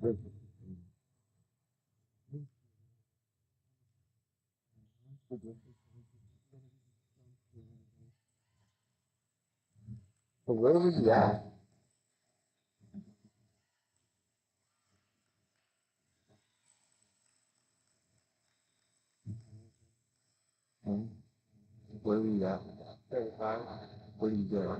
So where was he at? Hmm? Where were you at? 35. Where did you go?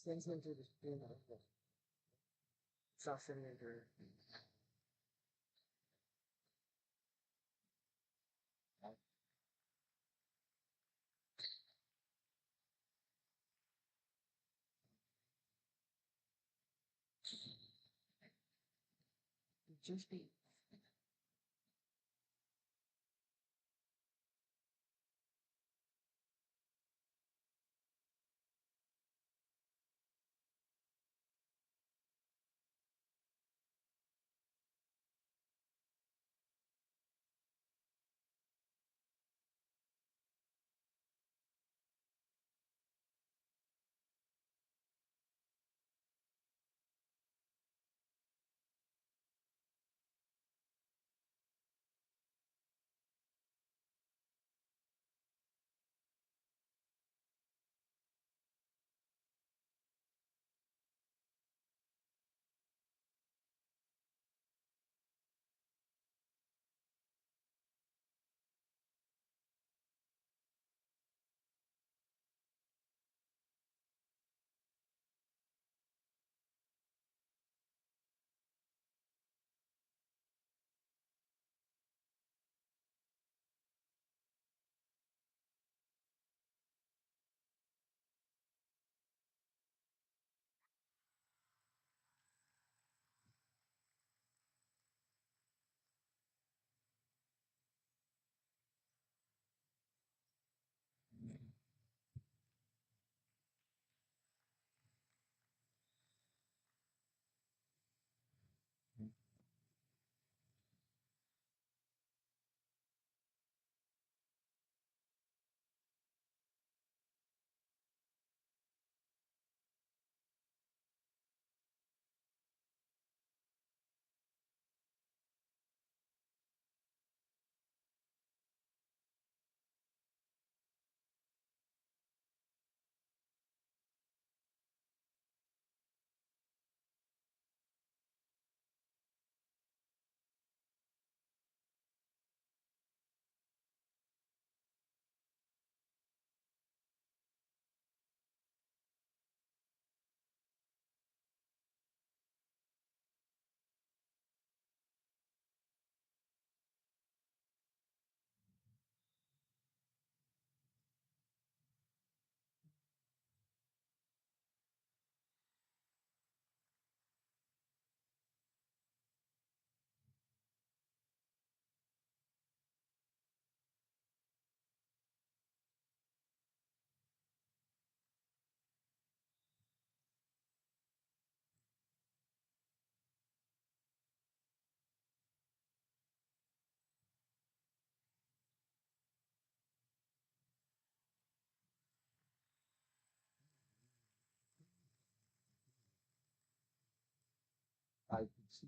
Since into the spin, Schwarzenegger. Just be. I could see.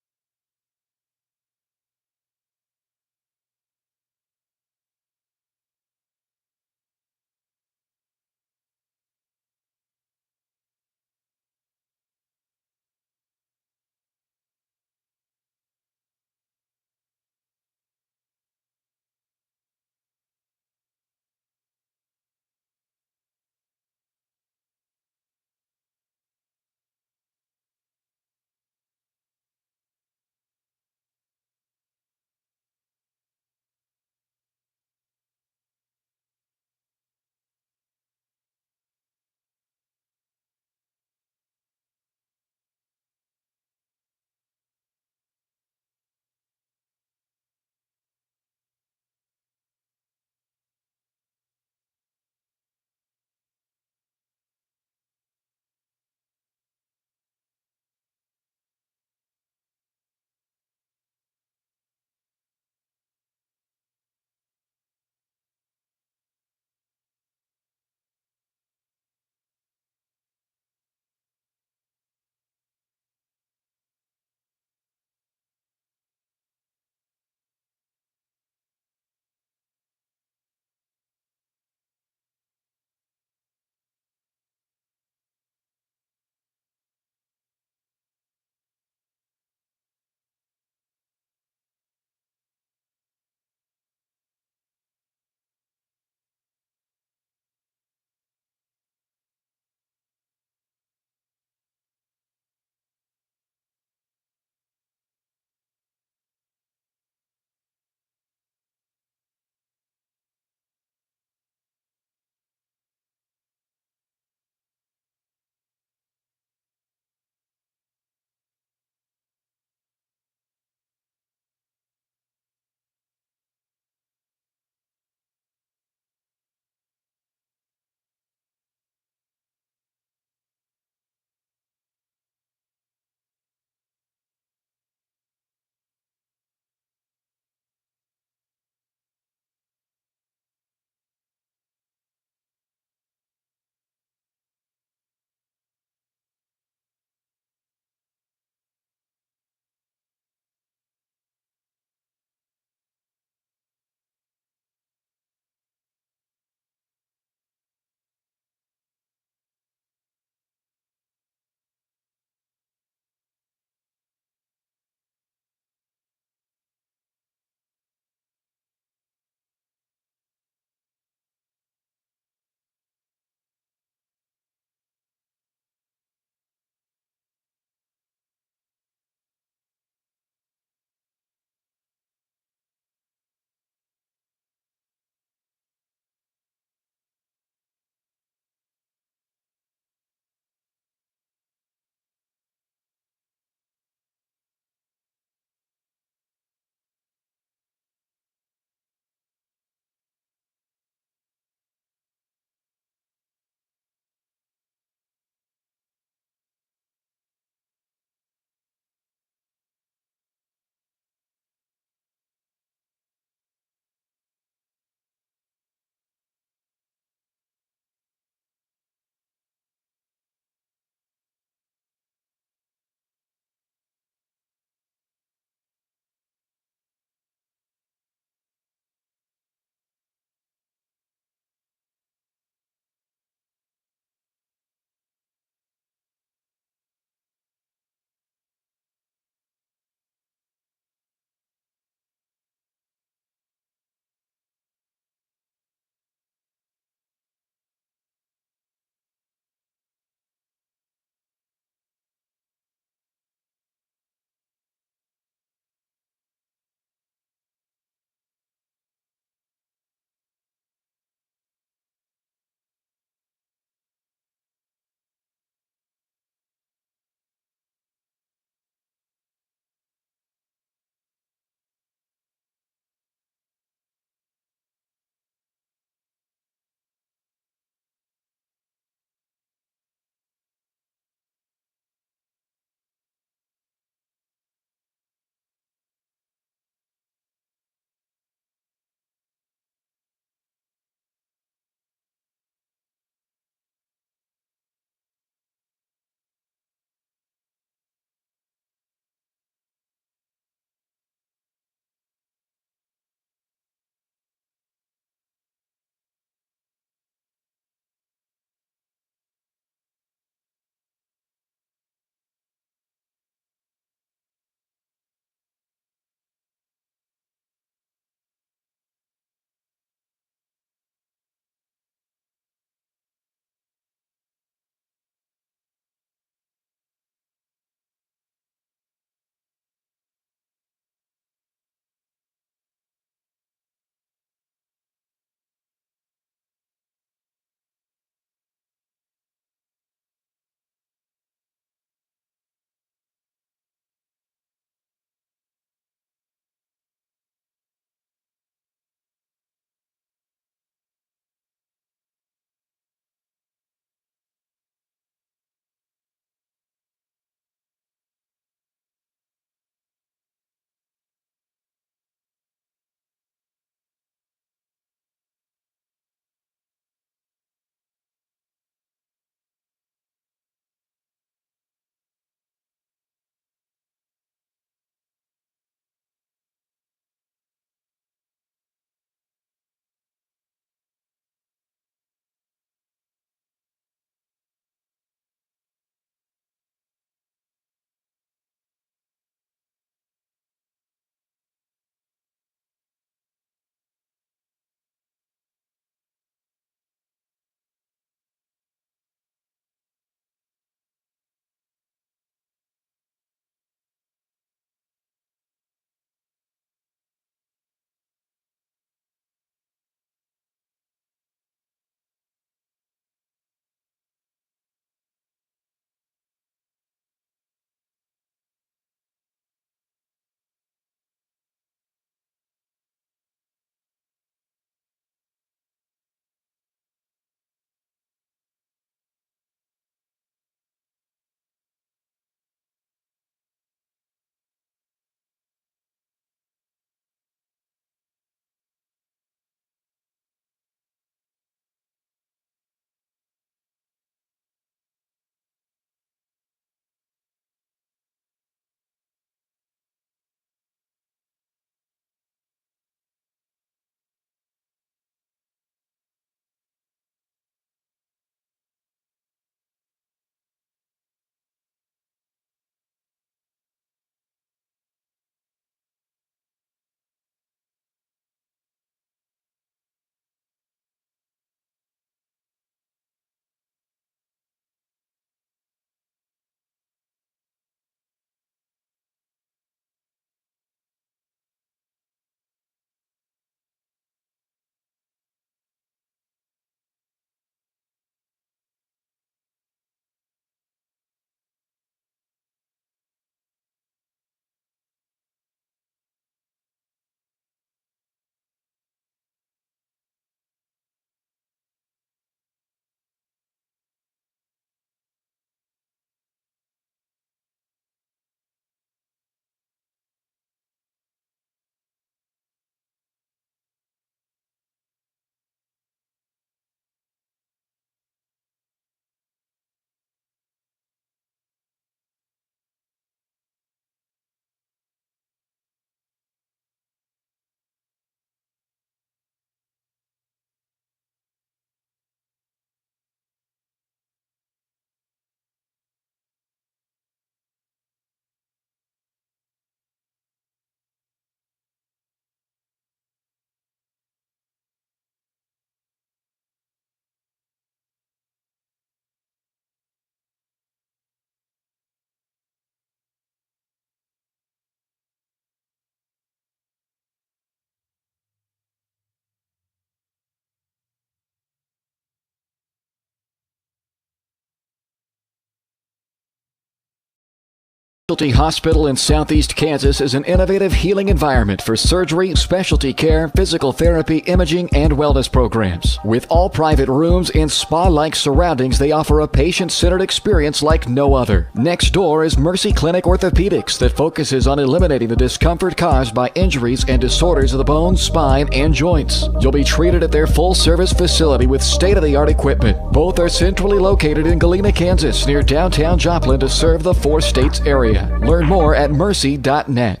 Specialty Hospital in Southeast Kansas is an innovative healing environment for surgery, specialty care, physical therapy, imaging, and wellness programs. With all private rooms and spa-like surroundings, they offer a patient-centered experience like no other. Next door is Mercy Clinic Orthopedics that focuses on eliminating the discomfort caused by injuries and disorders of the bones, spine, and joints. You'll be treated at their full-service facility with state-of-the-art equipment. Both are centrally located in Galena, Kansas, near downtown Joplin to serve the 4 states area. Learn more at mercy.net.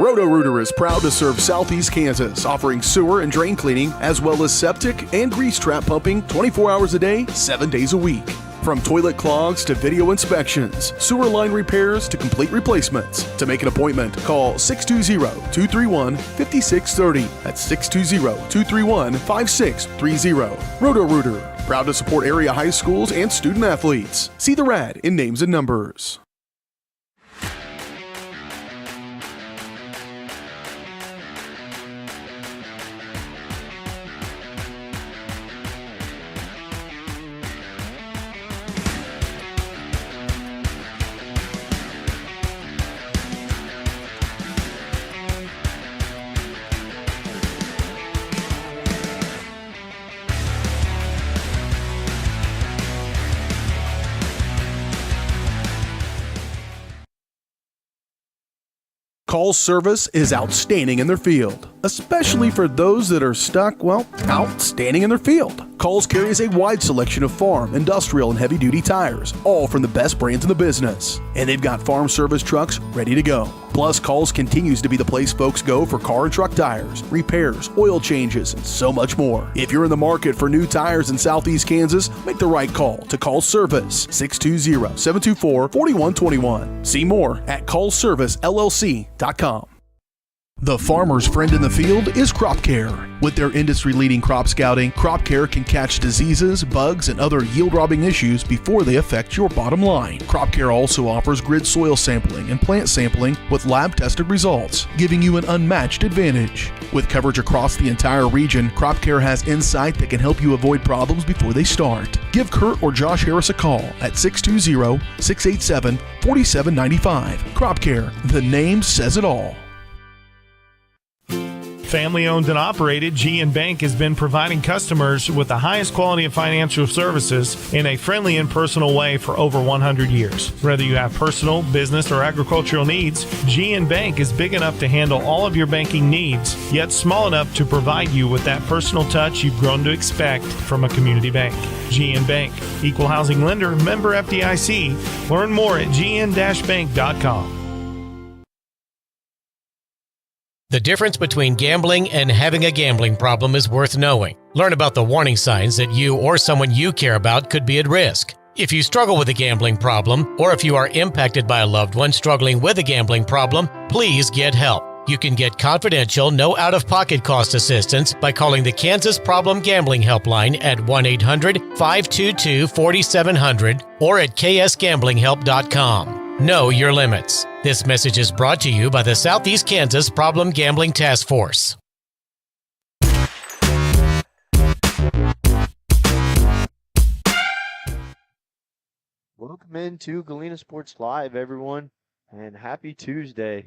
Roto-Rooter is proud to serve Southeast Kansas, offering sewer and drain cleaning, as well as septic and grease trap pumping 24 hours a day, 7 days a week. From toilet clogs to video inspections, sewer line repairs to complete replacements. To make an appointment, call 620-231-5630. That's 620-231-5630. Roto-Rooter, proud to support area high schools and student athletes. See the rad in names and numbers. Call's service is outstanding in their field, especially for those that are stuck, outstanding in their field. Call's carries a wide selection of farm, industrial, and heavy-duty tires, all from the best brands in the business. And they've got farm service trucks ready to go. Plus, Call's continues to be the place folks go for car and truck tires, repairs, oil changes, and so much more. If you're in the market for new tires in Southeast Kansas, make the right call to Call's Service, 620-724-4121. See more at callservicellc.com. The farmer's friend in the field is Crop Care. With their industry-leading crop scouting, Crop Care can catch diseases, bugs, and other yield-robbing issues before they affect your bottom line. Crop Care also offers grid soil sampling and plant sampling with lab-tested results, giving you an unmatched advantage. With coverage across the entire region, Crop Care has insight that can help you avoid problems before they start. Give Kurt or Josh Harris a call at 620-687-4795. Crop Care, the name says it all. Family owned and operated, GN Bank has been providing customers with the highest quality of financial services in a friendly and personal way for over 100 years. Whether you have personal, business, or agricultural needs, GN Bank is big enough to handle all of your banking needs, yet small enough to provide you with that personal touch you've grown to expect from a community bank. GN Bank, equal housing lender, member FDIC. Learn more at gn-bank.com. The difference between gambling and having a gambling problem is worth knowing. Learn about the warning signs that you or someone you care about could be at risk. If you struggle with a gambling problem, or if you are impacted by a loved one struggling with a gambling problem, please get help. You can get confidential, no out-of-pocket cost assistance by calling the Kansas Problem Gambling Helpline at 1-800-522-4700 or at ksgamblinghelp.com. Know your limits. This message is brought to you by the Southeast Kansas Problem Gambling Task Force. Welcome into Galena Sports Live, everyone, and happy Tuesday.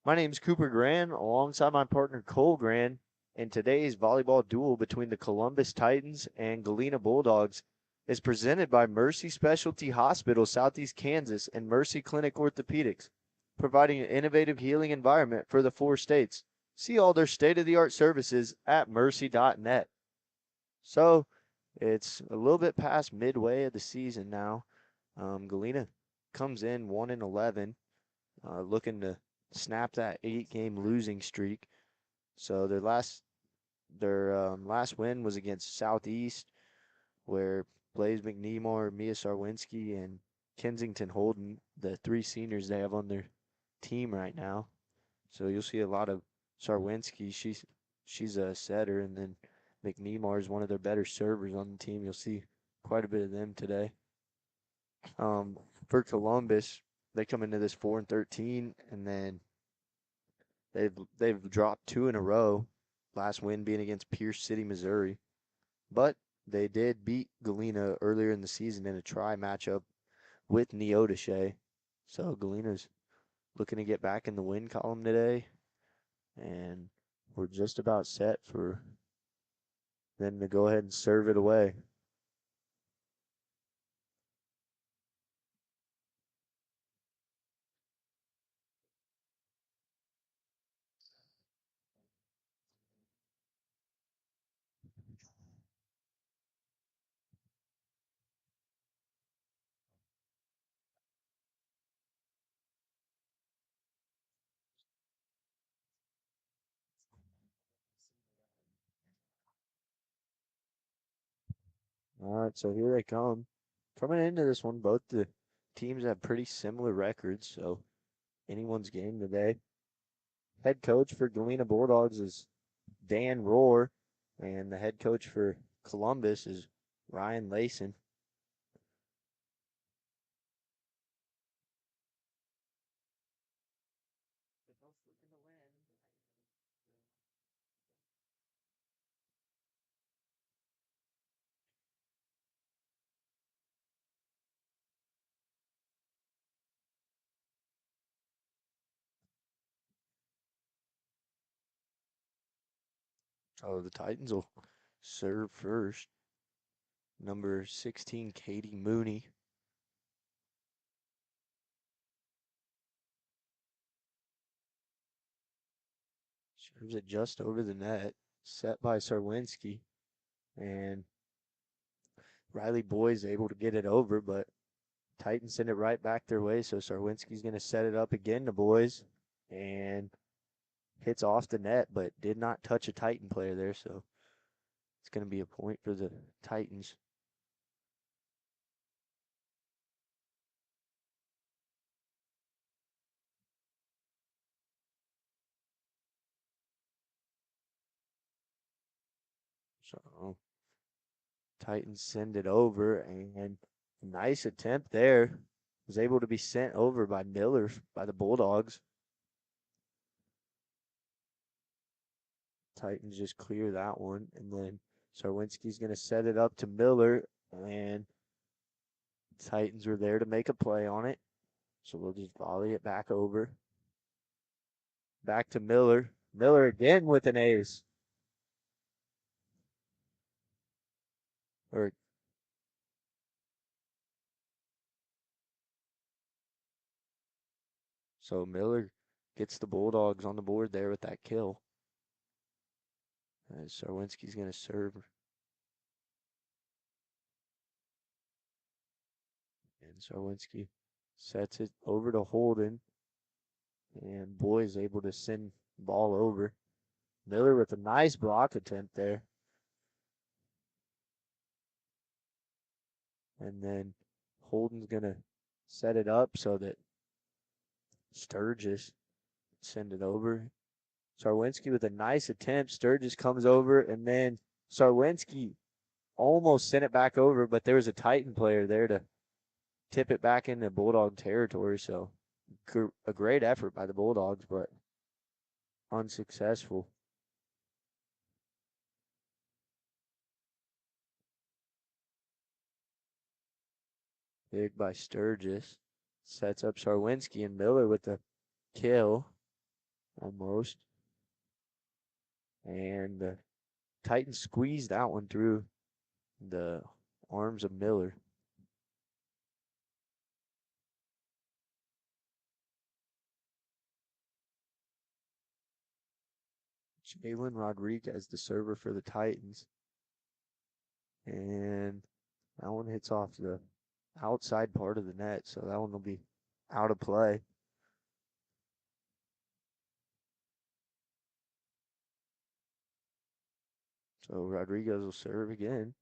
My name is Cooper Gran, alongside my partner Cole Gran, and today's volleyball duel between the Columbus Titans and Galena Bulldogs is presented by Mercy Specialty Hospital, Southeast Kansas, and Mercy Clinic Orthopedics, providing an innovative healing environment for the 4 states. See all their state-of-the-art services at mercy.net. So, it's a little bit past midway of the season now. Galena comes in 1-11, looking to snap that 8-game losing streak. So their last win was against Southeast, where Blaze McNemar, Mia Sarwinski, and Kensington Holden, the 3 seniors they have on their team right now. So you'll see a lot of Sarwinski. She's a setter, and then McNemar is one of their better servers on the team. You'll see quite a bit of them today. For Columbus, they come into this 4-13, and then they've dropped 2 in a row. Last win being against Pierce City, Missouri, but they did beat Galena earlier in the season in a tri matchup with Neodesha. So Galena's looking to get back in the win column today, and we're just about set for them to go ahead and serve it away. All right, so here they come. Coming into this one, both the teams have pretty similar records, so anyone's game today. Head coach for Galena Bulldogs is Dan Rohr, and the head coach for Columbus is Ryan Layson. Oh, the Titans will serve first. Number 16, Katie Mooney. Serves it just over the net. Set by Sarwinski. And Riley Boyd's able to get it over, but Titans send it right back their way. So Sarwinski's going to set it up again to Boys. And hits off the net, but did not touch a Titan player there. So it's going to be a point for the Titans. So Titans send it over, and nice attempt there. Was able to be sent over by Miller, by the Bulldogs. Titans just clear that one, and then Sarwinski's going to set it up to Miller, and Titans were there to make a play on it. So we'll just volley it back over. Back to Miller. Miller again with an ace. Or so Miller gets the Bulldogs on the board there with that kill. And Sarwinski's going to serve. And Sarwinski sets it over to Holden. And Boy is able to send ball over. Miller with a nice block attempt there. And then Holden's going to set it up so that Sturgis send it over. Sarwinski with a nice attempt. Sturgis comes over, and then Sarwinski almost sent it back over, but there was a Titan player there to tip it back into Bulldog territory. So a great effort by the Bulldogs, but unsuccessful. Big by Sturgis. Sets up Sarwinski, and Miller with the kill almost. And the Titans squeezed that one through the arms of Miller. Jalen Rodriguez, the server for the Titans. And that one hits off the outside part of the net, so that one will be out of play. So Rodriguez will serve again.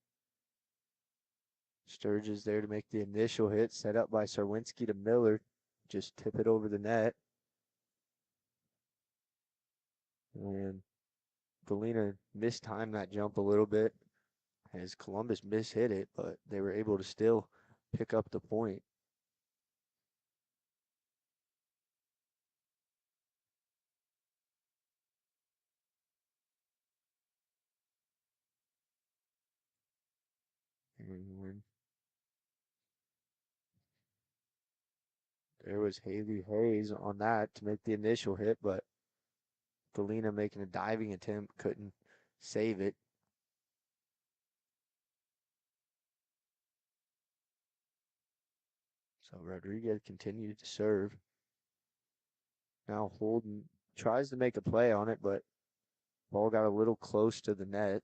Sturgis there to make the initial hit, set up by Sarwinski to Miller. Just tip it over the net. And Galena mistimed that jump a little bit as Columbus mishit it, but they were able to still pick up the point. And There was Haley Hayes on that to make the initial hit, but Galena making a diving attempt, couldn't save it. So Rodriguez continued to serve. Now Holden tries to make a play on it, but ball got a little close to the net.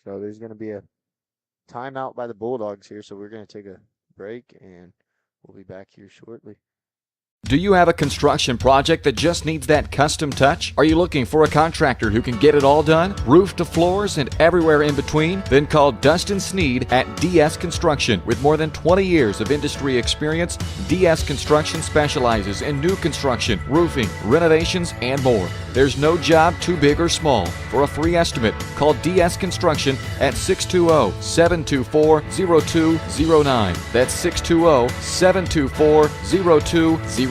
So there's going to be a timeout by the Bulldogs here. So we're going to take a break and we'll be back here shortly. Do you have a construction project that just needs that custom touch? Are you looking for a contractor who can get it all done, roof to floors and everywhere in between? Then call Dustin Sneed at DS Construction. With more than 20 years of industry experience, DS Construction specializes in new construction, roofing, renovations, and more. There's no job too big or small. For a free estimate, call DS Construction at 620-724-0209. That's 620-724-0209.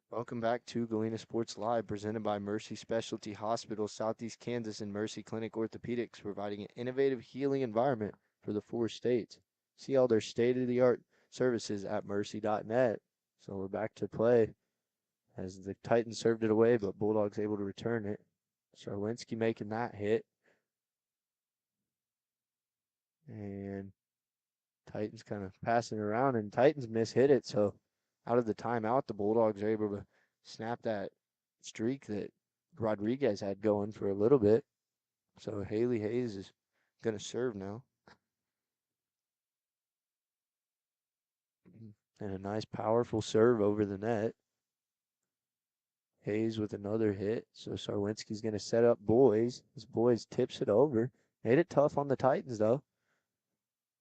Welcome back to Galena Sports Live, presented by Mercy Specialty Hospital, Southeast Kansas, and Mercy Clinic Orthopedics, providing an innovative healing environment for the 4 states. See all their state-of-the-art services at mercy.net. So we're back to play as the Titans served it away, but Bulldogs able to return it. Sarwinski making that hit. And Titans kind of passing around, and Titans mishit it, so out of the timeout, the Bulldogs are able to snap that streak that Rodriguez had going for a little bit. So Haley Hayes is going to serve now. And a nice, powerful serve over the net. Hayes with another hit. So Sarwinski's going to set up Boys. This Boys tips it over. Made it tough on the Titans, though.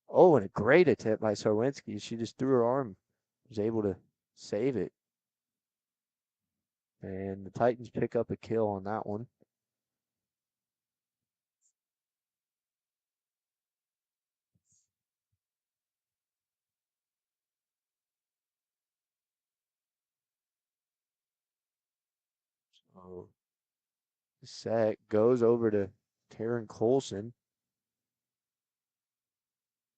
Oh, and a great attempt by Sarwinski. She just threw her arm. Was able to save it. And the Titans pick up a kill on that one. So the set goes over to Taryn Colson.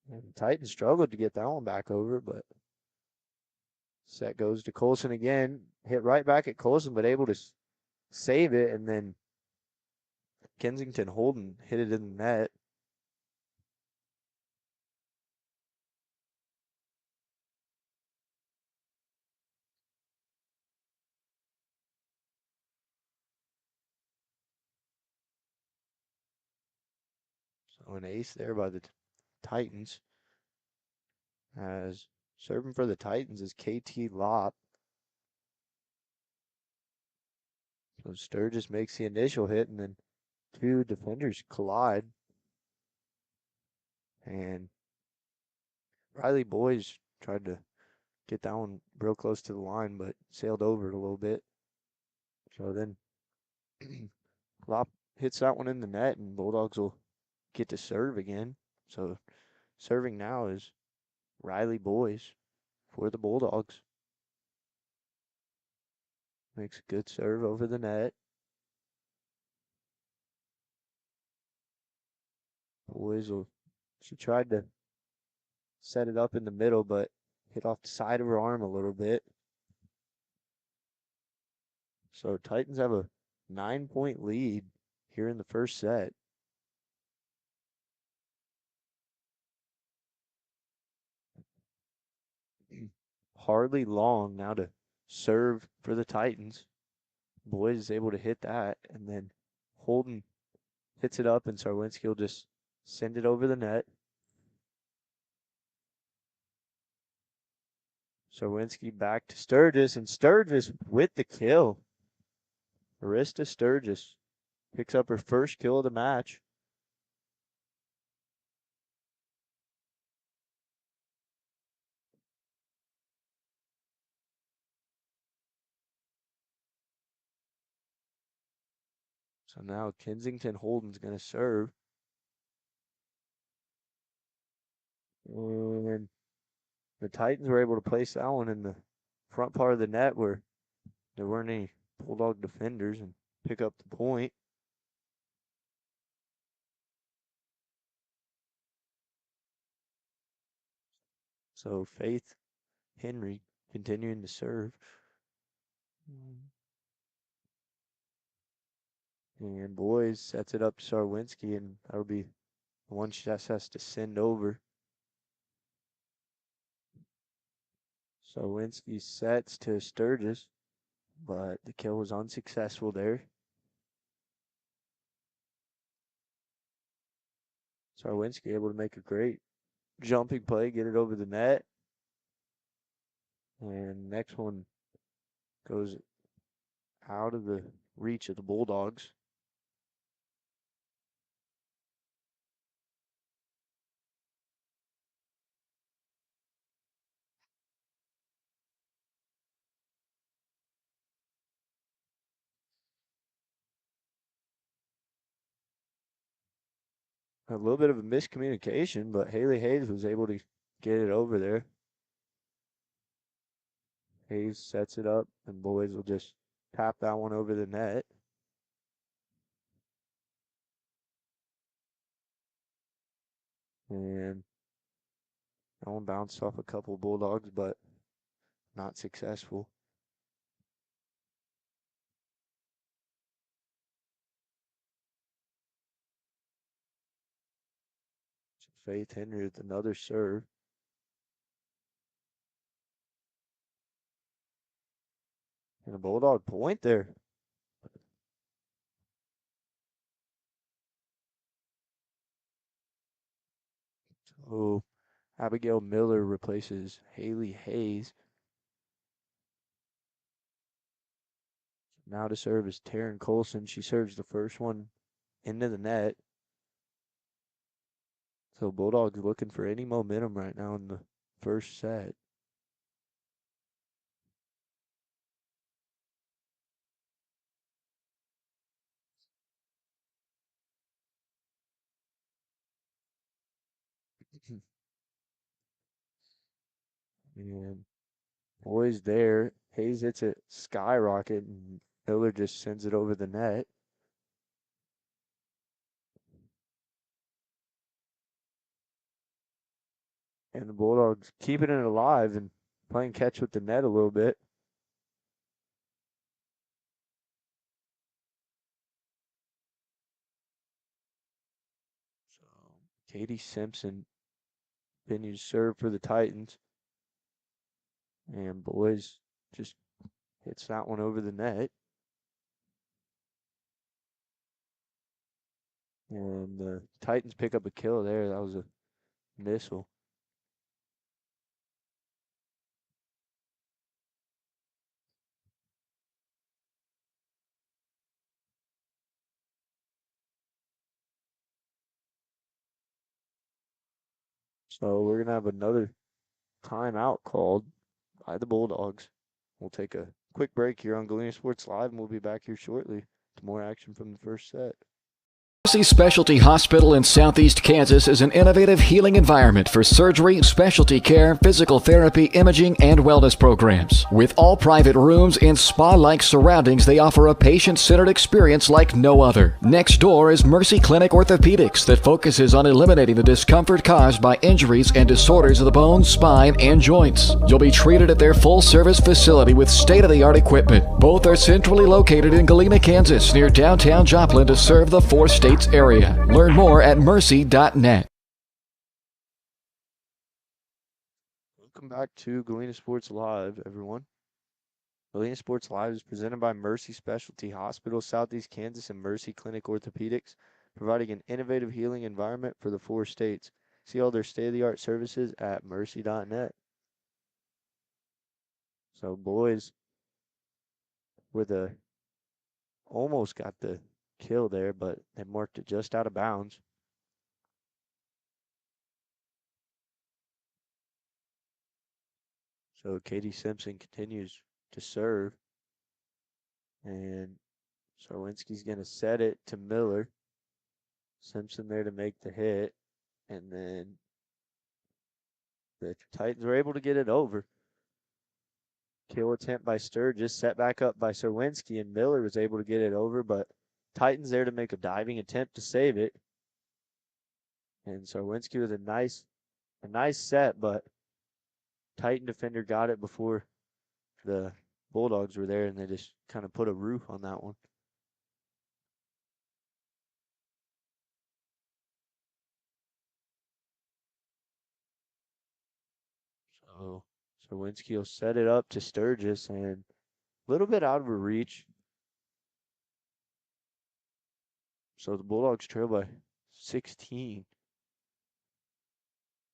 And the Titans struggled to get that one back over, but set goes to Colson again. Hit right back at Colson, but able to save it. And then Kensington Holden hit it in the net. So an ace there by the Titans. As serving for the Titans is KT Lopp. So Sturgis makes the initial hit, and then 2 defenders collide. And Riley Boys tried to get that one real close to the line, but sailed over it a little bit. So then Lopp hits that one in the net, and Bulldogs will get to serve again. So serving now is Riley Boys for the Bulldogs. Makes a good serve over the net. Boys will, she tried to set it up in the middle, but hit off the side of her arm a little bit. So Titans have a 9-point lead here in the first set. Hardly Long now to serve for the Titans. Boyd is able to hit that, and then Holden hits it up, and Sarwinski will just send it over the net. Sarwinski back to Sturgis, and Sturgis with the kill. Arista Sturgis picks up her first kill of the match. So now Kensington Holden's going to serve. And the Titans were able to place that one in the front part of the net where there weren't any Bulldog defenders and pick up the point. So Faith Henry continuing to serve. And boys sets it up to Sarwinski, and that'll be the one she just has to send over. Sarwinski sets to Sturgis, but the kill was unsuccessful there. Sarwinski able to make a great jumping play, get it over the net. And next one goes out of the reach of the Bulldogs. A little bit of a miscommunication, but Haley Hayes was able to get it over there. Hayes sets it up, and boys will just tap that one over the net. And that one bounced off a couple Bulldogs, but not successful. Faith Henry with another serve. And a Bulldog point there. So Abigail Miller replaces Haley Hayes. Now to serve is Taryn Colson. She serves the first one into the net. So Bulldogs looking for any momentum right now in the first set. And boys there. Hayes hits it skyrocket, and Miller just sends it over the net. And the Bulldogs keeping it alive and playing catch with the net a little bit. So Katie Simpson continues to serve for the Titans. And boys just hits that one over the net. And the Titans pick up a kill there. That was a missile. So we're going to have another timeout called by the Bulldogs. We'll take a quick break here on Galena Sports Live, and we'll be back here shortly to more action from the first set. Mercy Specialty Hospital in Southeast Kansas is an innovative healing environment for surgery, specialty care, physical therapy, imaging, and wellness programs. With all private rooms and spa-like surroundings, they offer a patient-centered experience like no other. Next door is Mercy Clinic Orthopedics that focuses on eliminating the discomfort caused by injuries and disorders of the bones, spine, and joints. You'll be treated at their full-service facility with state-of-the-art equipment. Both are centrally located in Galena, Kansas, near downtown Joplin to serve the 4 states area. Learn more at mercy.net. Welcome back to Galena Sports Live, everyone. Galena Sports Live is presented by Mercy Specialty Hospital, Southeast Kansas, and Mercy Clinic Orthopedics, providing an innovative healing environment for the 4 states. See all their state-of-the-art services at mercy.net. So boys with almost got the kill there, but they marked it just out of bounds. So Katie Simpson continues to serve, and Sarwinski's going to set it to Miller. Simpson there to make the hit, and then the Titans were able to get it over. Kill attempt by Sturgis, set back up by Sarwinski, and Miller was able to get it over, but Titans there to make a diving attempt to save it. And Sarwinski with a nice set, but Titan defender got it before the Bulldogs were there, and they just kind of put a roof on that one. So Serwinski will set it up to Sturgis, and a little bit out of her reach. So the Bulldogs trail by 16.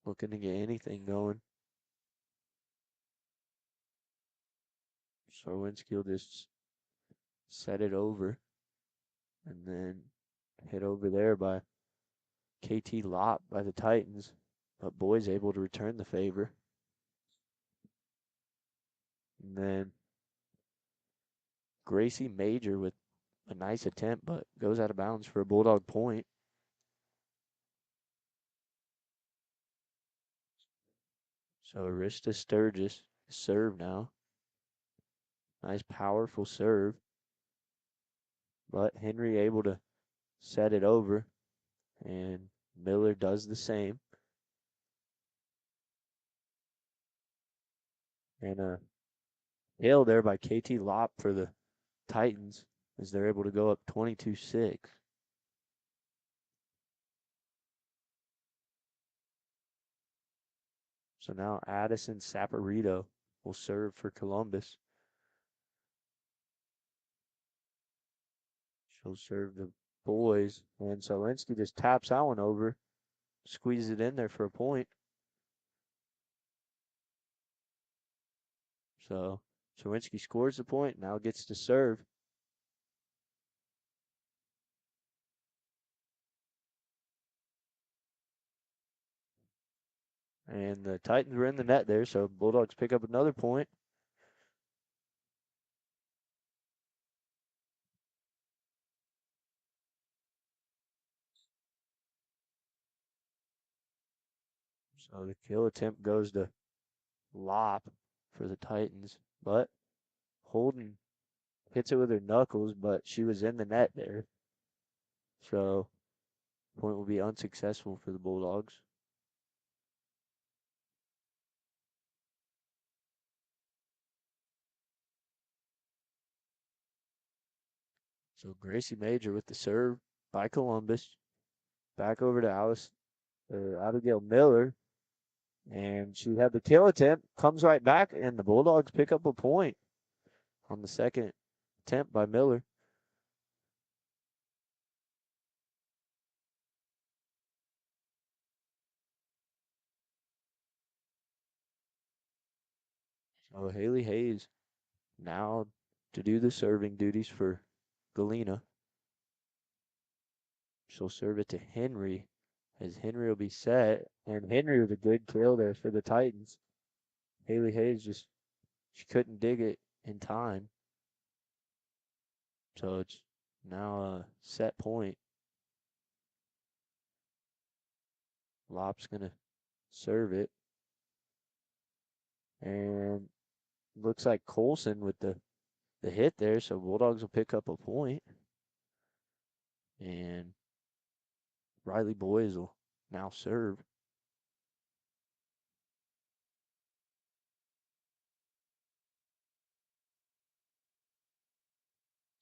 Looking to get anything going. Serwinski will just set it over and then hit over there by KT Lopp by the Titans. But boys able to return the favor. And then Gracie Major with a nice attempt, but goes out of bounds for a Bulldog point. So Arista Sturgis serve now. Nice powerful serve. But Henry able to set it over, and Miller does the same. And a hail there by KT Lopp for the Titans as they're able to go up 22-6. So now Addison Saporito will serve for Columbus. She'll serve the boys, and Zelensky just taps that one over, squeezes it in there for a point. So Zelensky scores the point, now gets to serve. And the Titans were in the net there, so Bulldogs pick up another point. So the kill attempt goes to Lopp for the Titans, but Holden hits it with her knuckles, but she was in the net there. So point will be unsuccessful for the Bulldogs. So Gracie Major with the serve by Columbus. Back over to Abigail Miller. And she had the kill attempt, comes right back, and the Bulldogs pick up a point on the second attempt by Miller. So Haley Hayes now to do the serving duties for Galena. She'll serve it to Henry as Henry will be set. And Henry with a good kill there for the Titans. Haley Hayes she couldn't dig it in time. So it's now a set point. Lopp's going to serve it. And looks like Colson with the hit there. So Bulldogs will pick up a point. And Riley Boys will now serve.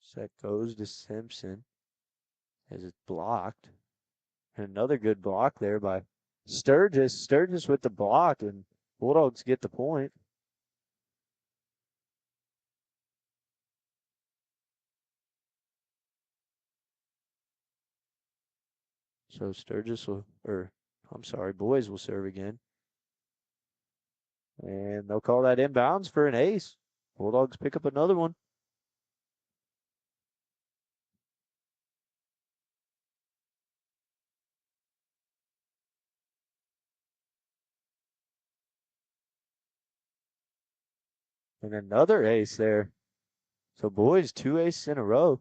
Set goes to Simpson as it's blocked. And another good block there by Sturgis. Sturgis with the block, and Bulldogs get the point. So Boys will serve again. And they'll call that inbounds for an ace. Bulldogs pick up another one. And another ace there. So Boys, 2 aces in a row.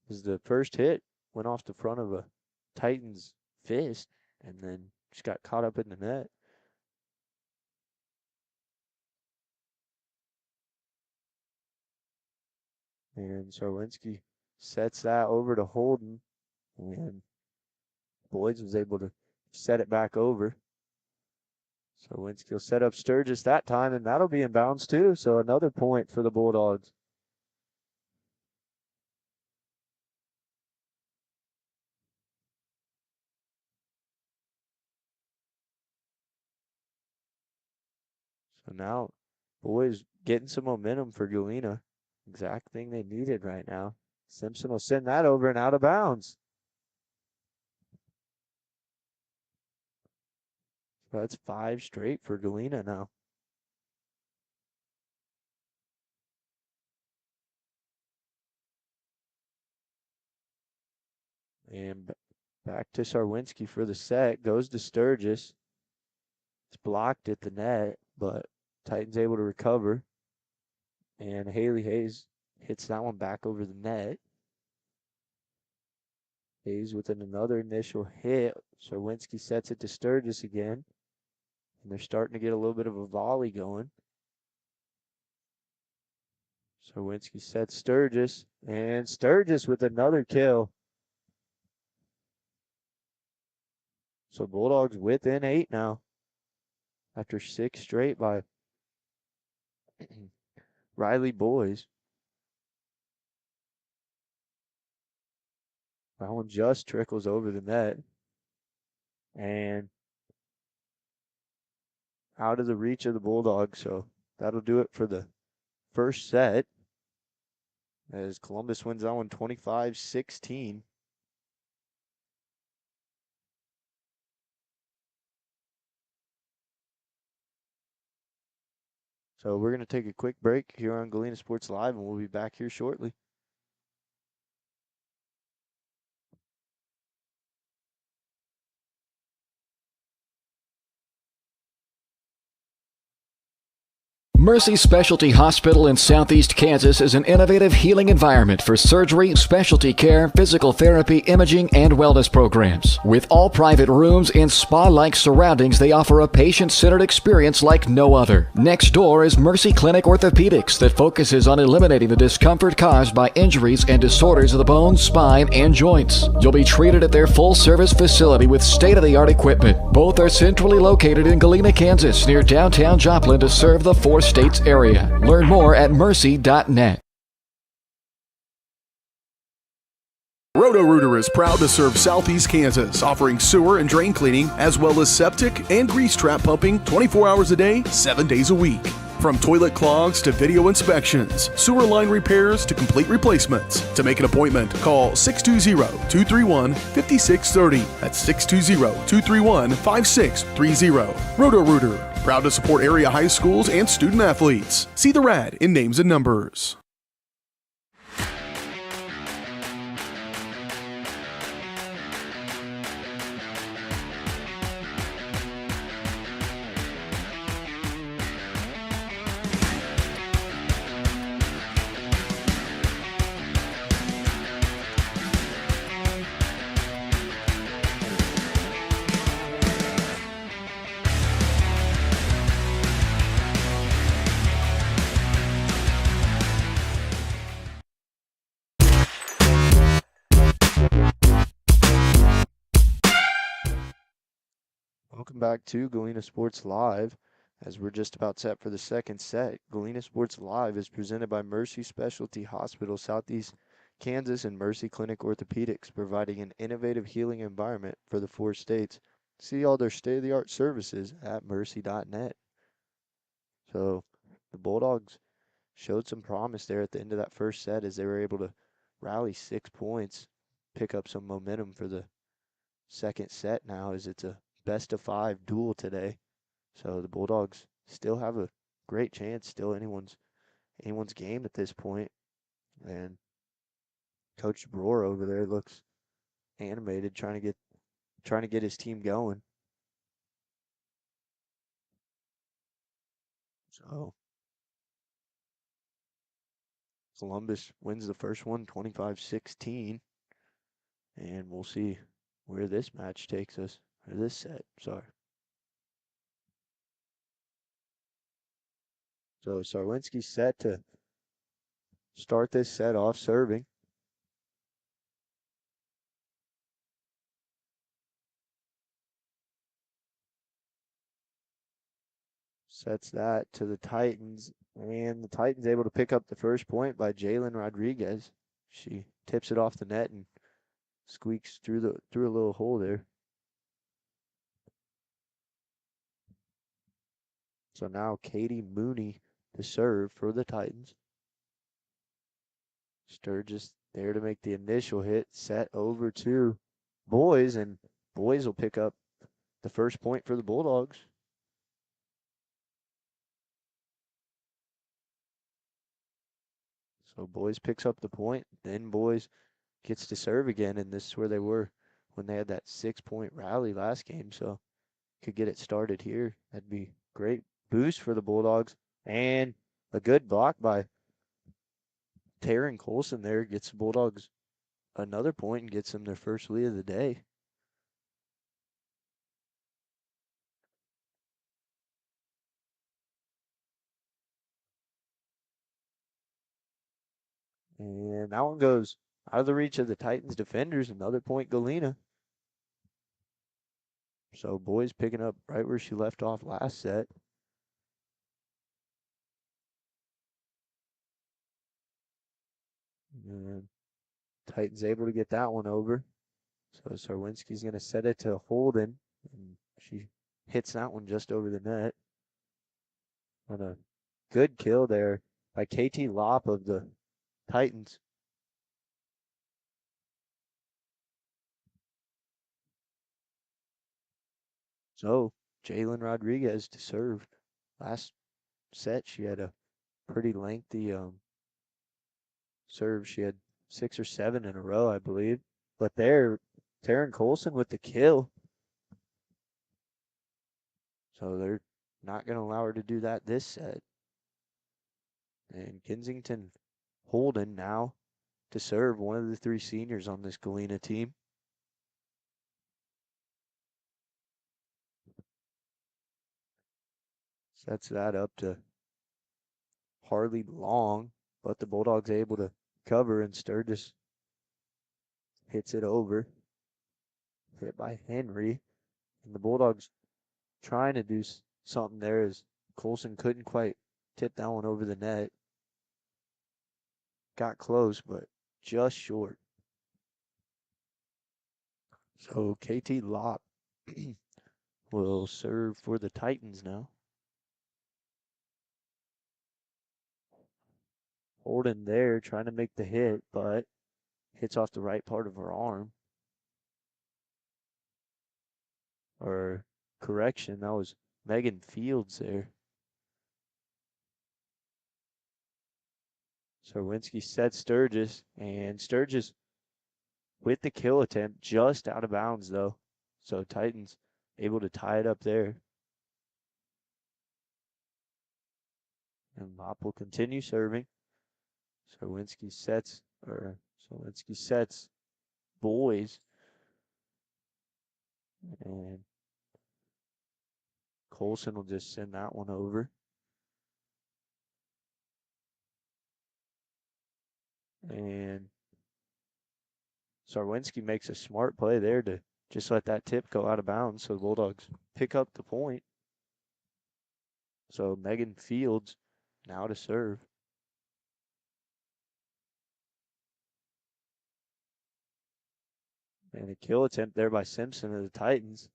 As the first hit went off the front of a Titans fist and then just got caught up in the net. And Sarwinski sets that over to Holden, and Boys was able to set it back over. Sarwinski will set up Sturgis that time, and that'll be in bounds too. So another point for the Bulldogs. So now, boys getting some momentum for Galena. Exact thing they needed right now. Simpson will send that over and out of bounds. So that's 5 straight for Galena now. And back to Sarwinski for the set. Goes to Sturgis. It's blocked at the net, but Titans able to recover. And Haley Hayes hits that one back over the net. Hayes with another initial hit. Sarwinski sets it to Sturgis again. And they're starting to get a little bit of a volley going. Sarwinski sets Sturgis. And Sturgis with another kill. So Bulldogs within 8 now. After 6 straight by Riley Boys. That one just trickles over the net. And out of the reach of the Bulldogs. So that'll do it for the first set. As Columbus wins that one 25-16. So we're going to take a quick break here on Galena Sports Live, and we'll be back here shortly. Mercy Specialty Hospital in Southeast Kansas is an innovative healing environment for surgery, specialty care, physical therapy, imaging, and wellness programs. With all private rooms and spa-like surroundings, they offer a patient-centered experience like no other. Next door is Mercy Clinic Orthopedics that focuses on eliminating the discomfort caused by injuries and disorders of the bones, spine, and joints. You'll be treated at their full-service facility with state-of-the-art equipment. Both are centrally located in Galena, Kansas, near downtown Joplin to serve the 4 states area. Learn more at mercy.net. Roto-Rooter is proud to serve Southeast Kansas, offering sewer and drain cleaning, as well as septic and grease trap pumping 24 hours a day, 7 days a week. From toilet clogs to video inspections, sewer line repairs to complete replacements. To make an appointment, call 620-231-5630. That's 620-231-5630. Roto-Rooter, proud to support area high schools and student athletes. See the rad in names and numbers. Welcome back to Galena Sports Live. As we're just about set for the second set, Galena Sports Live is presented by Mercy Specialty Hospital, Southeast Kansas, and Mercy Clinic Orthopedics, providing an innovative healing environment for the 4 states. See all their state-of-the-art services at mercy.net. So the Bulldogs showed some promise there at the end of that first set as they were able to rally 6 points, pick up some momentum for the second set now as it's a best-of-5 duel today. So the Bulldogs still have a great chance, still anyone's game at this point. And Coach Brewer over there looks animated, trying to get his team going. So Columbus wins the first one 25-16. And we'll see where this match takes us, or this set, sorry. So Sarwinski's set to start this set off serving. Sets that to the Titans, and the Titans able to pick up the first point by Jalen Rodriguez. She tips it off the net and squeaks through a little hole there. So now Katie Mooney to serve for the Titans. Sturgis there to make the initial hit, set over to Boys, and Boys will pick up the first point for the Bulldogs. So Boys picks up the point, then Boys gets to serve again, and this is where they were when they had that 6-point rally last game, so could get it started here. That'd be great boost for the Bulldogs, and a good block by Taryn Colson there gets the Bulldogs another point and gets them their first lead of the day. And that one goes out of the reach of the Titans defenders. Another point, Galena. So Boys picking up right where she left off last set. And Titans able to get that one over. So Sarwinski's going to set it to Holden. And she hits that one just over the net. On a good kill there by KT Lopp of the Titans. So Jalen Rodriguez to serve. Last set, she had a pretty lengthy serve. She had 6 or 7 in a row, I believe. But there, Taryn Colson with the kill. So they're not going to allow her to do that this set. And Kensington Holden now to serve, one of the 3 seniors on this Galena team. Sets that up to Harley Long, but the Bulldogs able to cover, and Sturgis hits it over. Hit by Henry. And the Bulldogs trying to do something there as Colson couldn't quite tip that one over the net. Got close, but just short. So KT Lopp will serve for the Titans now. Holden there trying to make the hit, but hits off the right part of her arm. Or correction, that was Megan Fields there. Sarwinski sets Sturgis, and Sturgis with the kill attempt just out of bounds though. So Titans able to tie it up there. And Lopp will continue serving. Sarwinski sets Boys. And Colson will just send that one over. And Sarwinski makes a smart play there to just let that tip go out of bounds so the Bulldogs pick up the point. So Megan Fields now to serve. And a kill attempt there by Simpson of the Titans.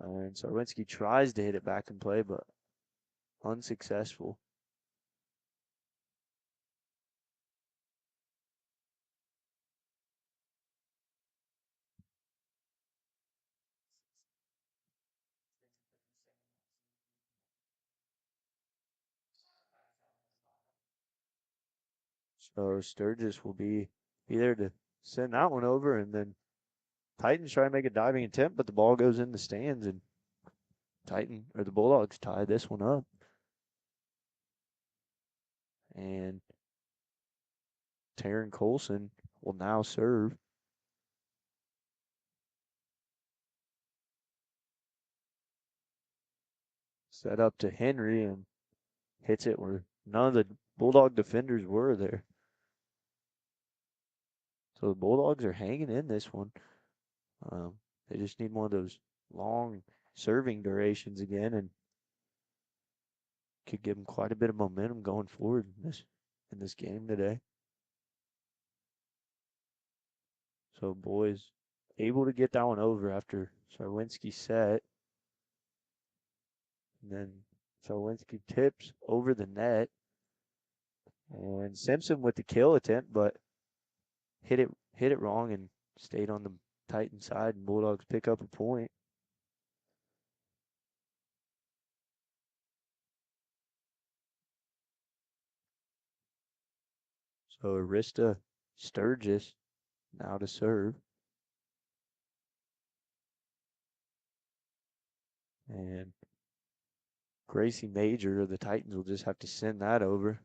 And Sarwinski tries to hit it back in play, but unsuccessful. So Sturgis will be there to send that one over, and then Titans try to make a diving attempt, but the ball goes in the stands, and the Bulldogs tie this one up. And Taryn Colson will now serve. Set up to Henry and hits it where none of the Bulldog defenders were there. So the Bulldogs are hanging in this one. They just need one of those long serving durations again, and could give them quite a bit of momentum going forward in this game today. So boys able to get that one over after Sarwinski set. And then Sarwinski tips over the net. And Simpson with the kill attempt, but hit it wrong and stayed on the Titan side, and Bulldogs pick up a point. So Arista Sturgis now to serve. And Gracie Major of the Titans will just have to send that over.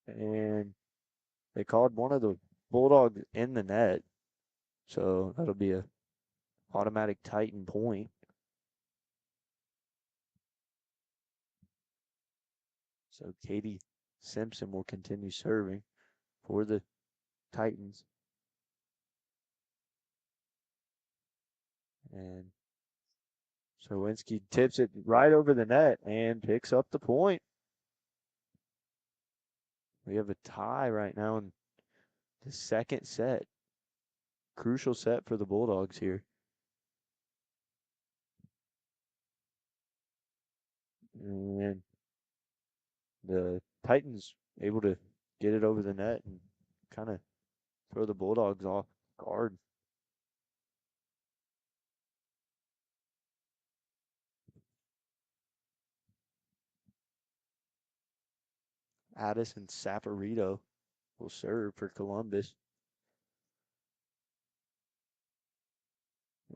And they called one of the Bulldogs in the net. So that'll be a automatic Titan point. So Katie Simpson will continue serving for the Titans. And Sarwinski tips it right over the net and picks up the point. We have a tie right now in the second set. Crucial set for the Bulldogs here. And the Titans able to get it over the net and kind of throw the Bulldogs off guard. Addison Saporito will serve for Columbus.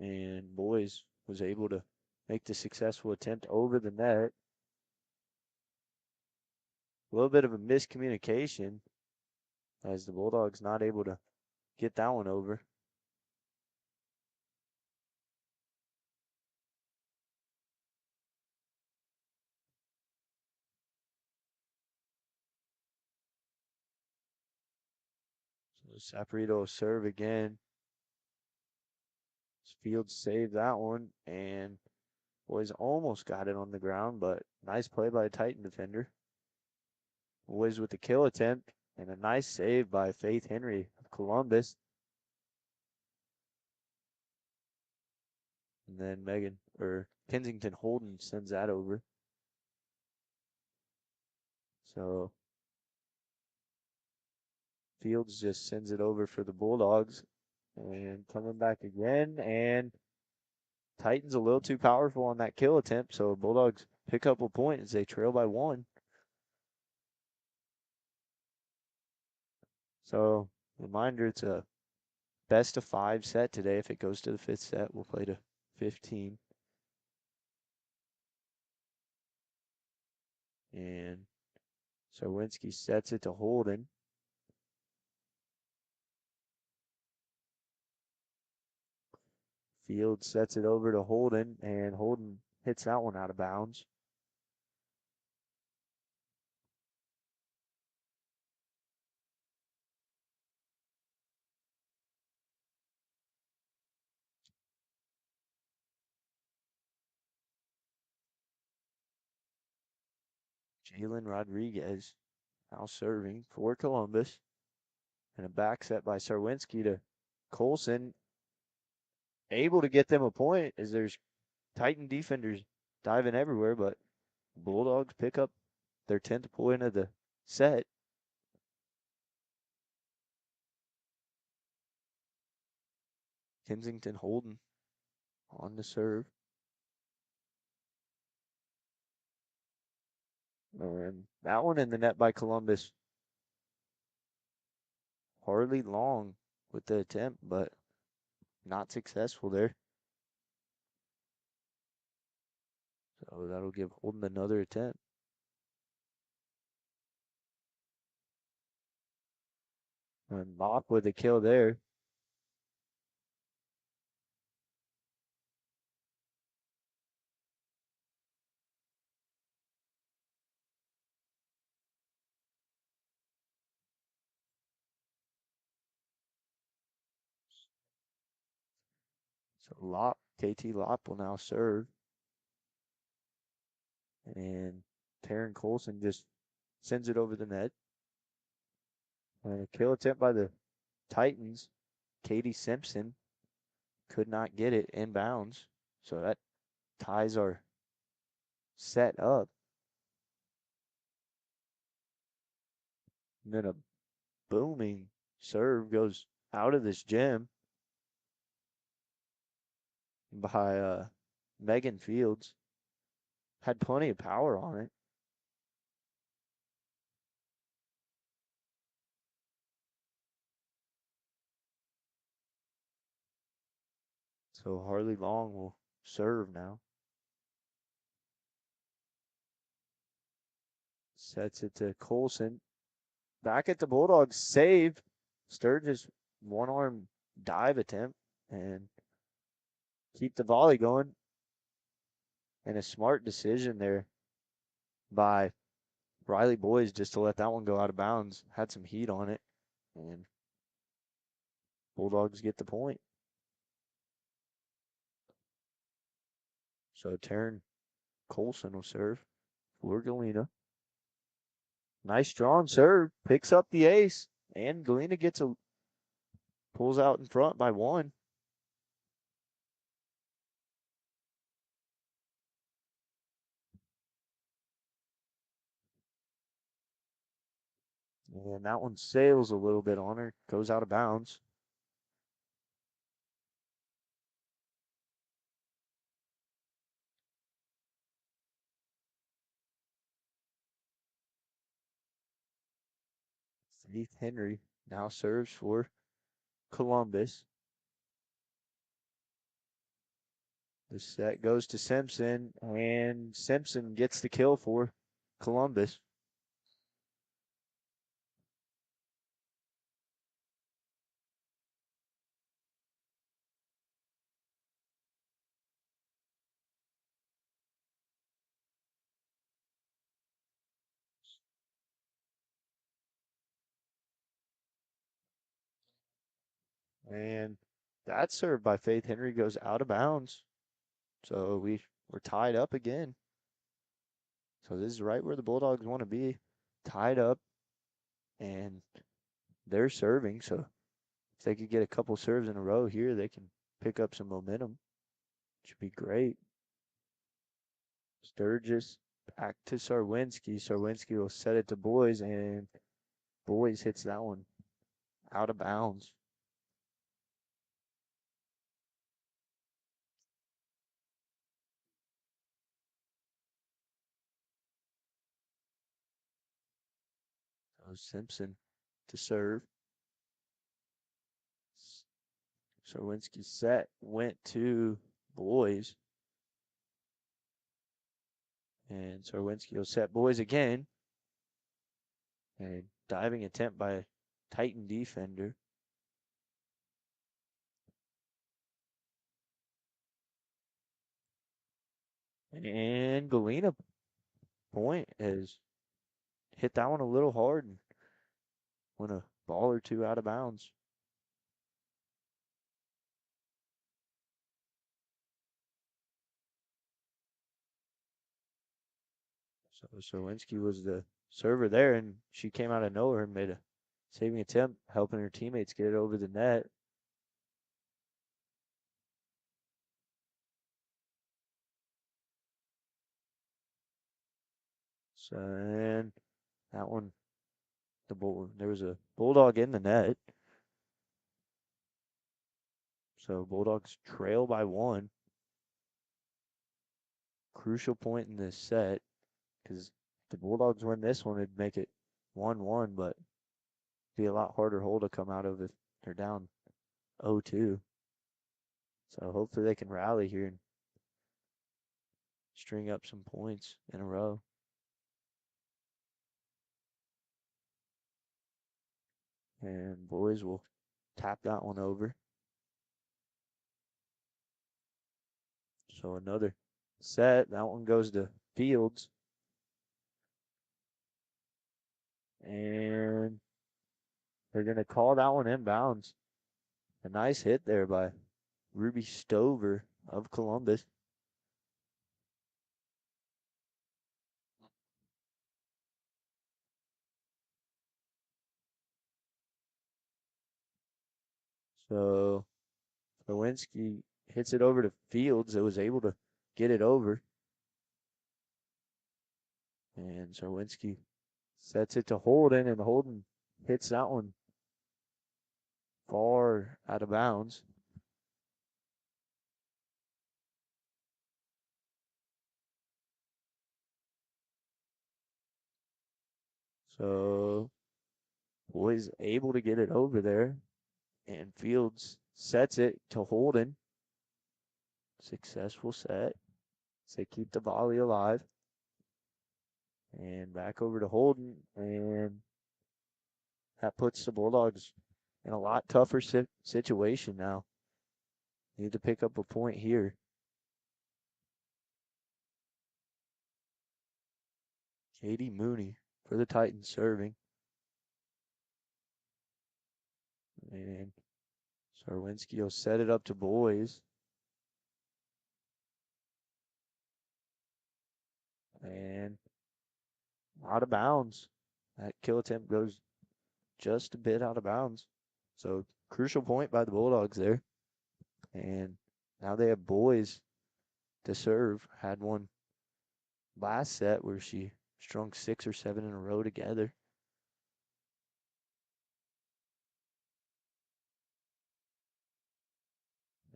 And Boys was able to make the successful attempt over the net. A little bit of a miscommunication as the Bulldogs not able to get that one over. So Saporito will serve again. Fields saved that one, and Boys almost got it on the ground, but nice play by a Titan defender. Boys with the kill attempt, and a nice save by Faith Henry of Columbus. And then Kensington Holden sends that over. So Fields just sends it over for the Bulldogs. And coming back again, and Titans a little too powerful on that kill attempt, so Bulldogs pick up a point as they trail by 1. So, reminder, it's a best of 5 set today. If it goes to the 5th set, we'll play to 15. And Sarwinski sets it to Holden. Fields sets it over to Holden, and Holden hits that one out of bounds. Jalen Rodriguez now serving for Columbus. And a back set by Sarwinski to Colson. Able to get them a point as there's Titan defenders diving everywhere, but Bulldogs pick up their 10th point of the set. Kensington Holden on the serve. And that one in the net by Columbus. Hardly long with the attempt, but not successful there. So that'll give Holden another attempt. And Mock with a kill there. So KT Lop will now serve. And Taryn Colson just sends it over the net. And a kill attempt by the Titans. Katie Simpson could not get it inbounds. So that ties our set up. And then a booming serve goes out of this gym by Megan Fields. Had plenty of power on it. So Harley Long will serve now. Sets it to Colson. Back at the Bulldogs, save. Sturgis one-arm dive attempt and keep the volley going. And a smart decision there by Riley Boys just to let that one go out of bounds. Had some heat on it. And Bulldogs get the point. So Taryn Colson will serve for Galena. Nice strong serve. Picks up the ace. And Galena pulls out in front by one. And that one sails a little bit on her. Goes out of bounds. Faith Henry now serves for Columbus. The set goes to Simpson, and Simpson gets the kill for Columbus. And that serve by Faith Henry goes out of bounds. So we're tied up again. So this is right where the Bulldogs want to be. Tied up. And they're serving. So if they could get a couple serves in a row here, they can pick up some momentum. Should be great. Sturgis back to Sarwinski. Sarwinski will set it to Boys, and Boys hits that one out of bounds. So Simpson to serve. Sarwinski's set went to Boys. And Sarwinski will set Boys again. And diving attempt by a Titan defender. And Galena point has hit that one a little hard and went a ball or two out of bounds. So Sarwinski was the server there, and she came out of nowhere and made a saving attempt, helping her teammates get it over the net. So, and that one, there was a Bulldog in the net. So Bulldogs trail by one. Crucial point in this set, because if the Bulldogs win this one, it'd make it 1-1, but be a lot harder hole to come out of if they're down 0-2. So hopefully they can rally here and string up some points in a row. And Boys will tap that one over. So another set. That one goes to Fields. And they're going to call that one inbounds. A nice hit there by Ruby Stover of Columbus. So Lewinsky hits it over to Fields that was able to get it over. And Zarwinski sets it to Holden, and Holden hits that one far out of bounds. So boys able to get it over there, and Fields sets it to Holden. Successful set. So they keep the volley alive. And back over to Holden, and that puts the Bulldogs in a lot tougher situation now. Need to pick up a point here. Katie Mooney for the Titans serving. And Sarwinski will set it up to boys. And out of bounds. That kill attempt goes just a bit out of bounds. So crucial point by the Bulldogs there. And now they have boys to serve. Had one last set where she strung 6 or 7 in a row together.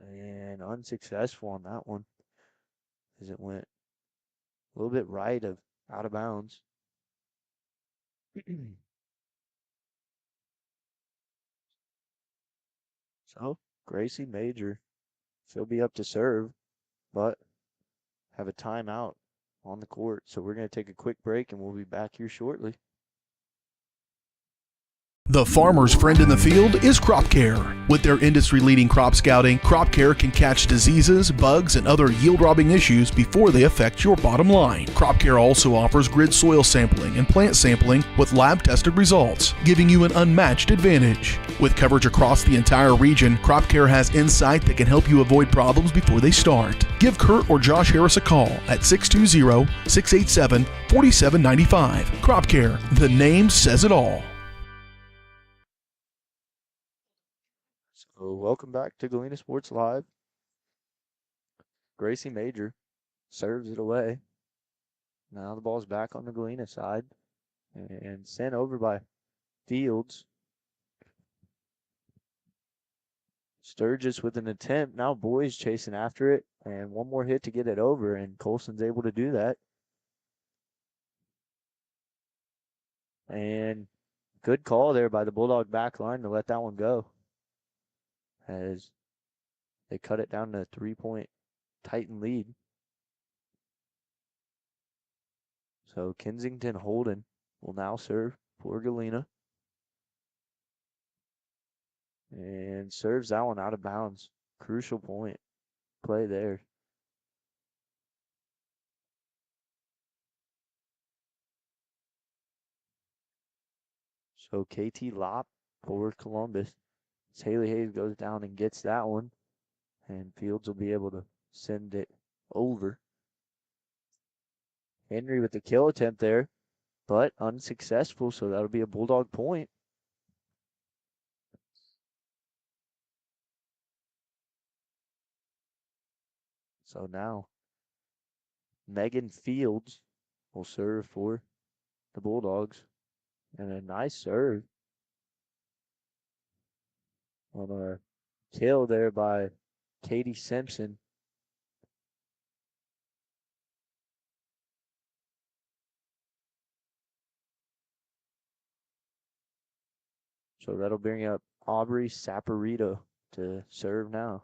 And unsuccessful on that one as it went a little bit right of out of bounds. So Gracie Major, she'll be up to serve, but have a timeout on the court. So we're going to take a quick break and we'll be back here shortly. The farmer's friend in the field is Crop Care. With their industry-leading crop scouting, Crop Care can catch diseases, bugs, and other yield-robbing issues before they affect your bottom line. Crop Care also offers grid soil sampling and plant sampling with lab-tested results, giving you an unmatched advantage. With coverage across the entire region, Crop Care has insight that can help you avoid problems before they start. Give Kurt or Josh Harris a call at 620-687-4795. Crop Care, the name says it all. So welcome back to Galena Sports Live. Gracie Major serves it away. Now the ball's back on the Galena side and sent over by Fields. Sturgis with an attempt. Now boys chasing after it, and one more hit to get it over, and Colson's able to do that. And good call there by the Bulldog back line to let that one go, as they cut it down to a 3-point Titan lead. So Kensington Holden will now serve for Galena. And serves that one out of bounds. Crucial point play there. So KT Lopp for Columbus. Haley Hayes goes down and gets that one, and Fields will be able to send it over. Henry with the kill attempt there, but unsuccessful, so that'll be a Bulldog point. So now Megan Fields will serve for the Bulldogs, and a nice serve on a kill there by Katie Simpson. So that'll bring up Aubrey Saporito to serve now.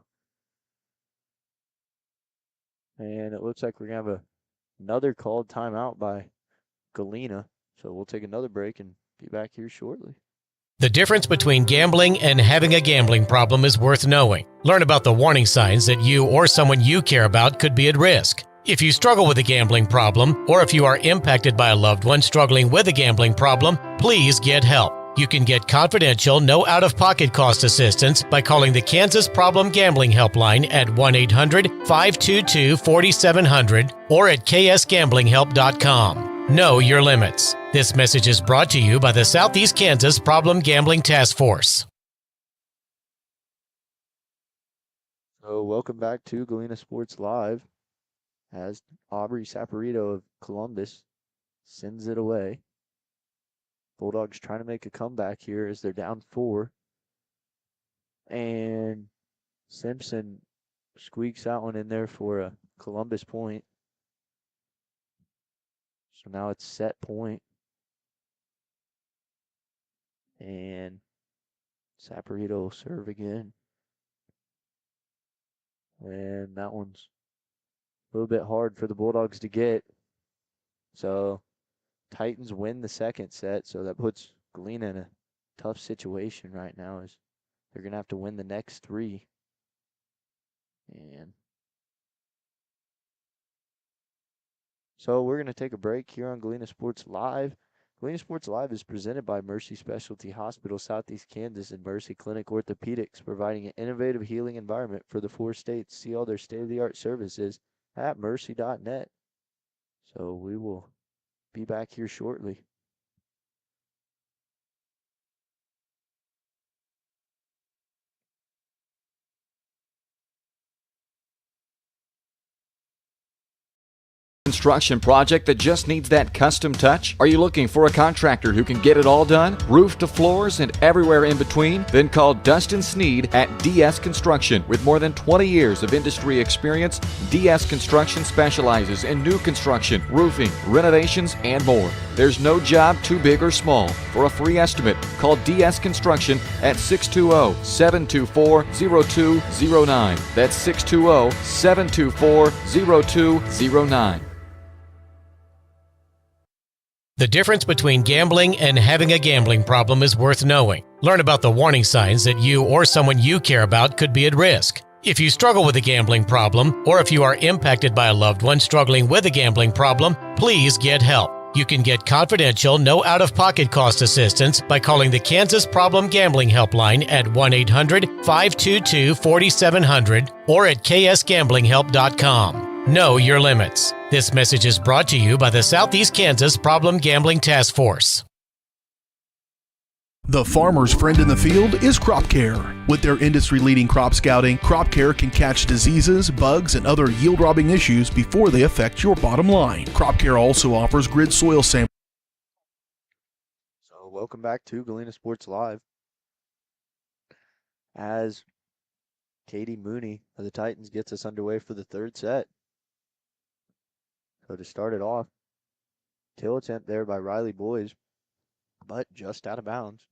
And it looks like we're going to have another called timeout by Galena. So we'll take another break and be back here shortly. The difference between gambling and having a gambling problem is worth knowing. Learn about the warning signs that you or someone you care about could be at risk. If you struggle with a gambling problem, or if you are impacted by a loved one struggling with a gambling problem, please get help. You can get confidential, no out-of-pocket cost assistance by calling the Kansas Problem Gambling Helpline at 1-800-522-4700 or at ksgamblinghelp.com. Know your limits. This message is brought to you by the Southeast Kansas Problem Gambling Task Force. So welcome back to Galena Sports Live as Aubrey Saporito of Columbus sends it away. Bulldogs trying to make a comeback here as they're down 4. And Simpson squeaks that one in there for a Columbus point. So now it's set point. And Saporito will serve again. And that one's a little bit hard for the Bulldogs to get. So Titans win the second set, so that puts Galena in a tough situation right now as they're going to have to win the next 3. And so we're going to take a break here on Galena Sports Live. Galena Sports Live is presented by Mercy Specialty Hospital, Southeast Kansas, and Mercy Clinic Orthopedics, providing an innovative healing environment for the 4 states. See all their state-of-the-art services at mercy.net. So we will be back here shortly. Construction project that just needs that custom touch? Are you looking for a contractor who can get it all done, roof to floors and everywhere in between? Then call Dustin Sneed at DS Construction. With more than 20 years of industry experience, DS Construction specializes in new construction, roofing, renovations, and more. There's no job too big or small. For a free estimate, call DS Construction at 620-724-0209. That's 620-724-0209. The difference between gambling and having a gambling problem is worth knowing. Learn about the warning signs that you or someone you care about could be at risk. If you struggle with a gambling problem, or if you are impacted by a loved one struggling with a gambling problem, please get help. You can get confidential, no out-of-pocket cost assistance by calling the Kansas Problem Gambling Helpline at 1-800-522-4700 or at ksgamblinghelp.com. Know your limits. This message is brought to you by the Southeast Kansas Problem Gambling Task Force. The farmer's friend in the field is Crop Care. With their industry-leading crop scouting, Crop Care can catch diseases, bugs, and other yield-robbing issues before they affect your bottom line. Crop Care also offers grid soil samples. So welcome back to Galena Sports Live. As Katie Mooney of the Titans gets us underway for the third set. So to start it off, kill attempt there by Riley Boys, but just out of bounds.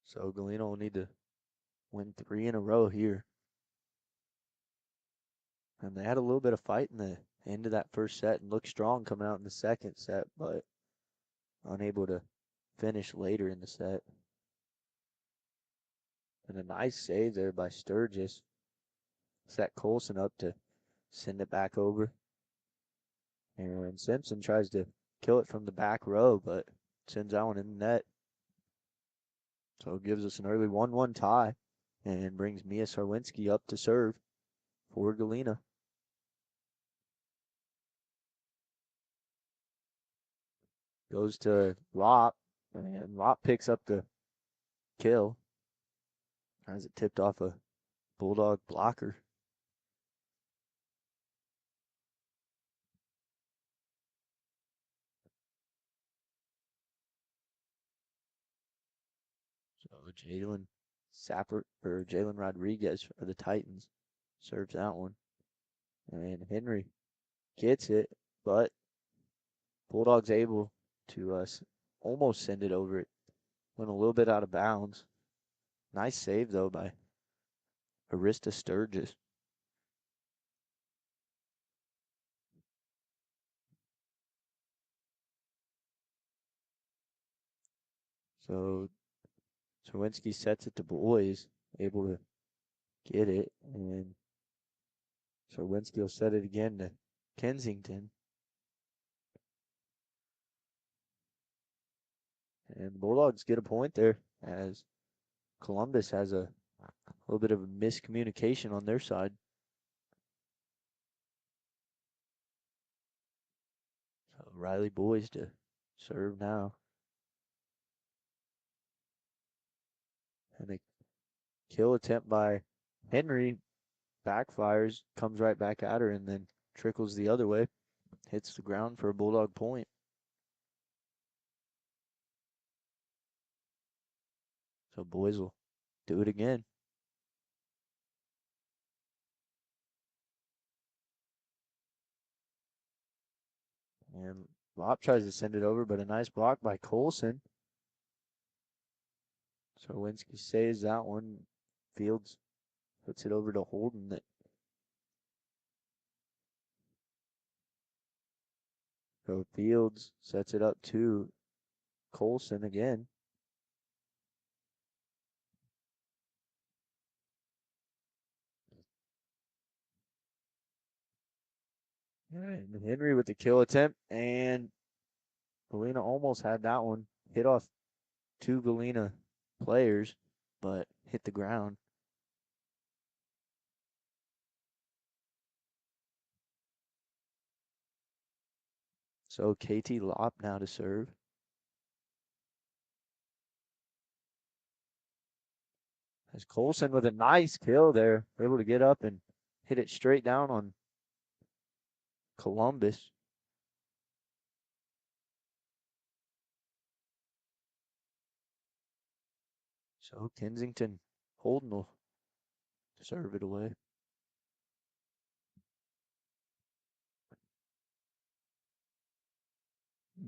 So Galena will need to win 3 in a row here. And they had a little bit of fight in the end of that first set and looked strong coming out in the second set, but unable to finish later in the set. And a nice save there by Sturgis. Set Colson up to send it back over. And Simpson tries to kill it from the back row, but sends that one in the net. So it gives us an early 1-1 tie and brings Mia Sarwinski up to serve for Galena. Goes to Lop, and Lop picks up the kill as it tipped off a Bulldog blocker. So Jalen Rodriguez of the Titans serves that one. And Henry gets it, but Bulldogs able to almost send it over it. Went a little bit out of bounds. Nice save, though, by Arista Sturgis. So Czerwinski sets it to Boys, able to get it, and Czerwinski will set it again to Kensington. And the Bulldogs get a point there as Columbus has a little bit of a miscommunication on their side. So Riley Boys to serve now. And a kill attempt by Henry backfires, comes right back at her, and then trickles the other way. Hits the ground for a Bulldog point. So boys will do it again. And Lop tries to send it over, but a nice block by Colson. So Winsky saves that one. Fields puts it over to Holden. So Fields sets it up to Colson again. And Henry with the kill attempt, and Galena almost had that one. Hit off two Galena players, but hit the ground. So KT Lop now to serve. As Colson with a nice kill there, able to get up and hit it straight down on Columbus. So Kensington Holden will serve it away.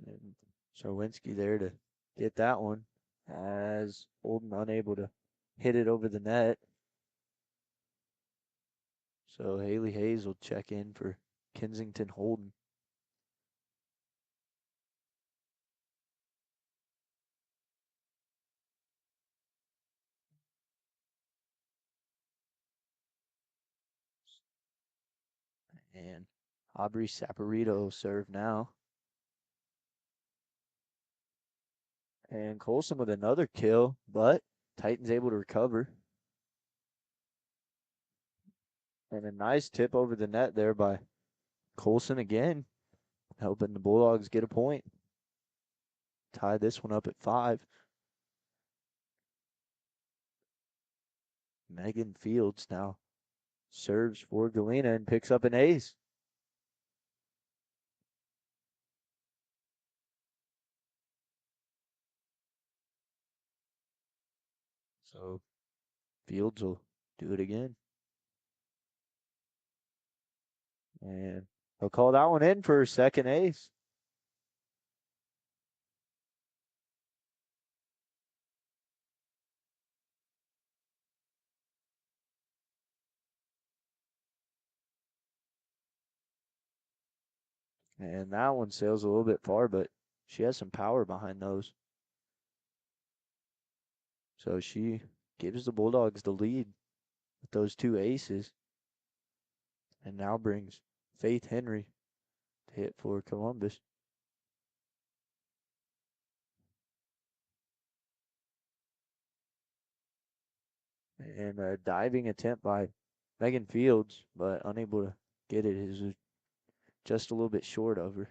And Sarwinski there to get that one as Holden unable to hit it over the net. So Haley Hayes will check in for Kensington Holden. And Aubrey Saporito serve now. And Colson with another kill, but Titans able to recover. And a nice tip over the net there by Colson again, helping the Bulldogs get a point. Tie this one up at 5. Megan Fields now serves for Galena and picks up an ace. So Fields will do it again. And he'll call that one in for her second ace. And that one sails a little bit far, but she has some power behind those. So she gives the Bulldogs the lead with those two aces. And now brings Faith Henry to hit for Columbus. And a diving attempt by Megan Fields, but unable to get it. It was just a little bit short of her.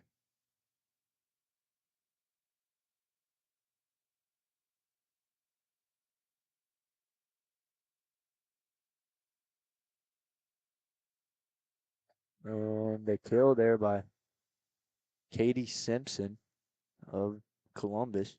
And the kill there by Katie Simpson of Columbus.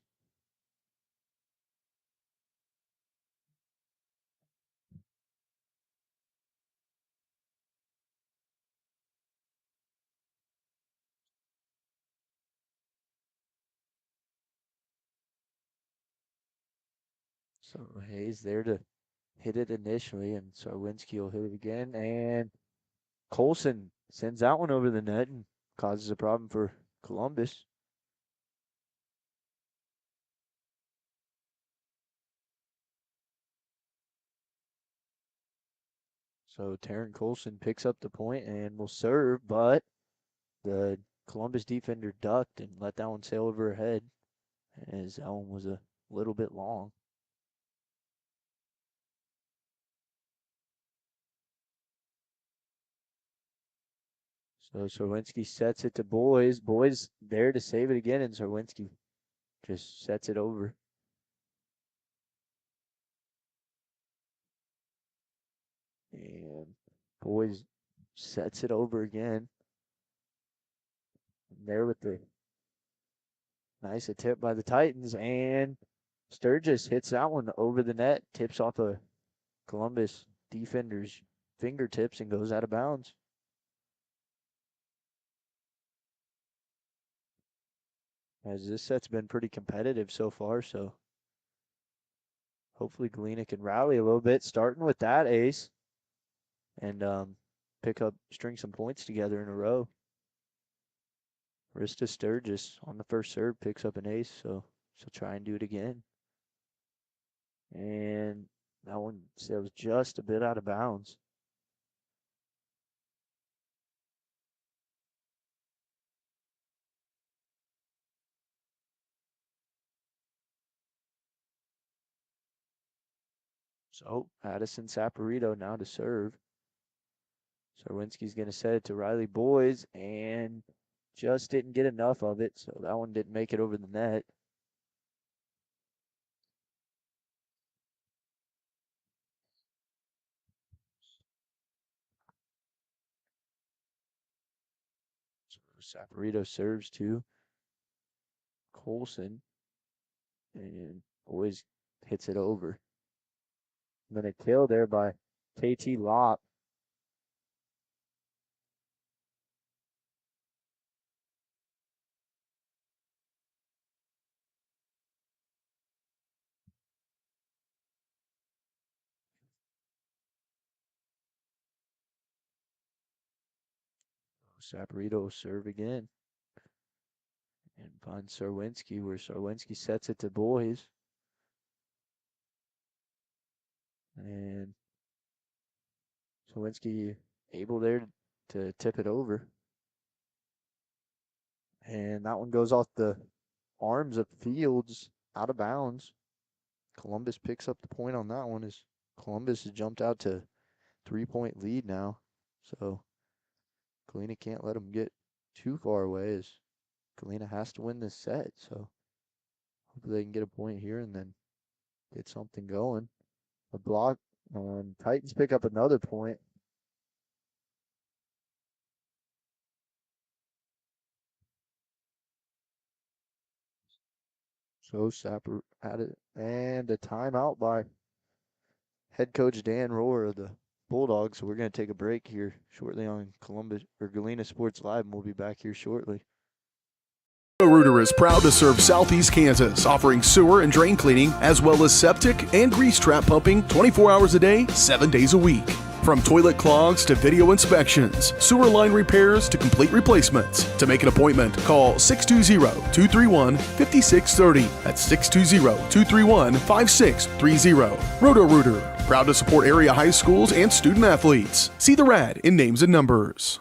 So Hayes there to hit it initially, and Sarwinski will hit it again. And Colson sends that one over the net and causes a problem for Columbus. So Taryn Colson picks up the point and will serve, but the Columbus defender ducked and let that one sail over her head as that one was a little bit long. So Serwinski sets it to Boys. Boys there to save it again, and Serwinski just sets it over. And Boys sets it over again. And there with the nice attempt by the Titans, and Sturgis hits that one over the net, tips off a Columbus defender's fingertips and goes out of bounds. As this set's been pretty competitive so far, so hopefully Galena can rally a little bit, starting with that ace and string some points together in a row. Rista Sturgis on the first serve picks up an ace, so she'll try and do it again. And that one sails just a bit out of bounds. So Addison Saporito now to serve. Serwinski's going to set it to Riley Boys and just didn't get enough of it, so that one didn't make it over the net. So Saporito serves to Colson, and Boys hits it over. And then a kill there by KT Lopp. Saporito will serve again and finds Serwinski, where Serwinski sets it to Boys. And Serwinski able there to tip it over. And that one goes off the arms of Fields out of bounds. Columbus picks up the point on that one as Columbus has jumped out to 3-point lead now. So Galena can't let them get too far away as Galena has to win this set. So hopefully they can get a point here and then get something going. A block, and Titans pick up another point. So Sapper had it, and a timeout by head coach Dan Rohr of the Bulldogs. So we're going to take a break here shortly on Columbus or Galena Sports Live, and we'll be back here shortly. Rooter is proud to serve Southeast Kansas, offering sewer and drain cleaning, as well as septic and grease trap pumping 24 hours a day, 7 days a week. From toilet clogs to video inspections, sewer line repairs to complete replacements. To make an appointment, call 620-231-5630. That's 620-231-5630. Roto-Rooter, proud to support area high schools and student athletes. See the rad in names and numbers.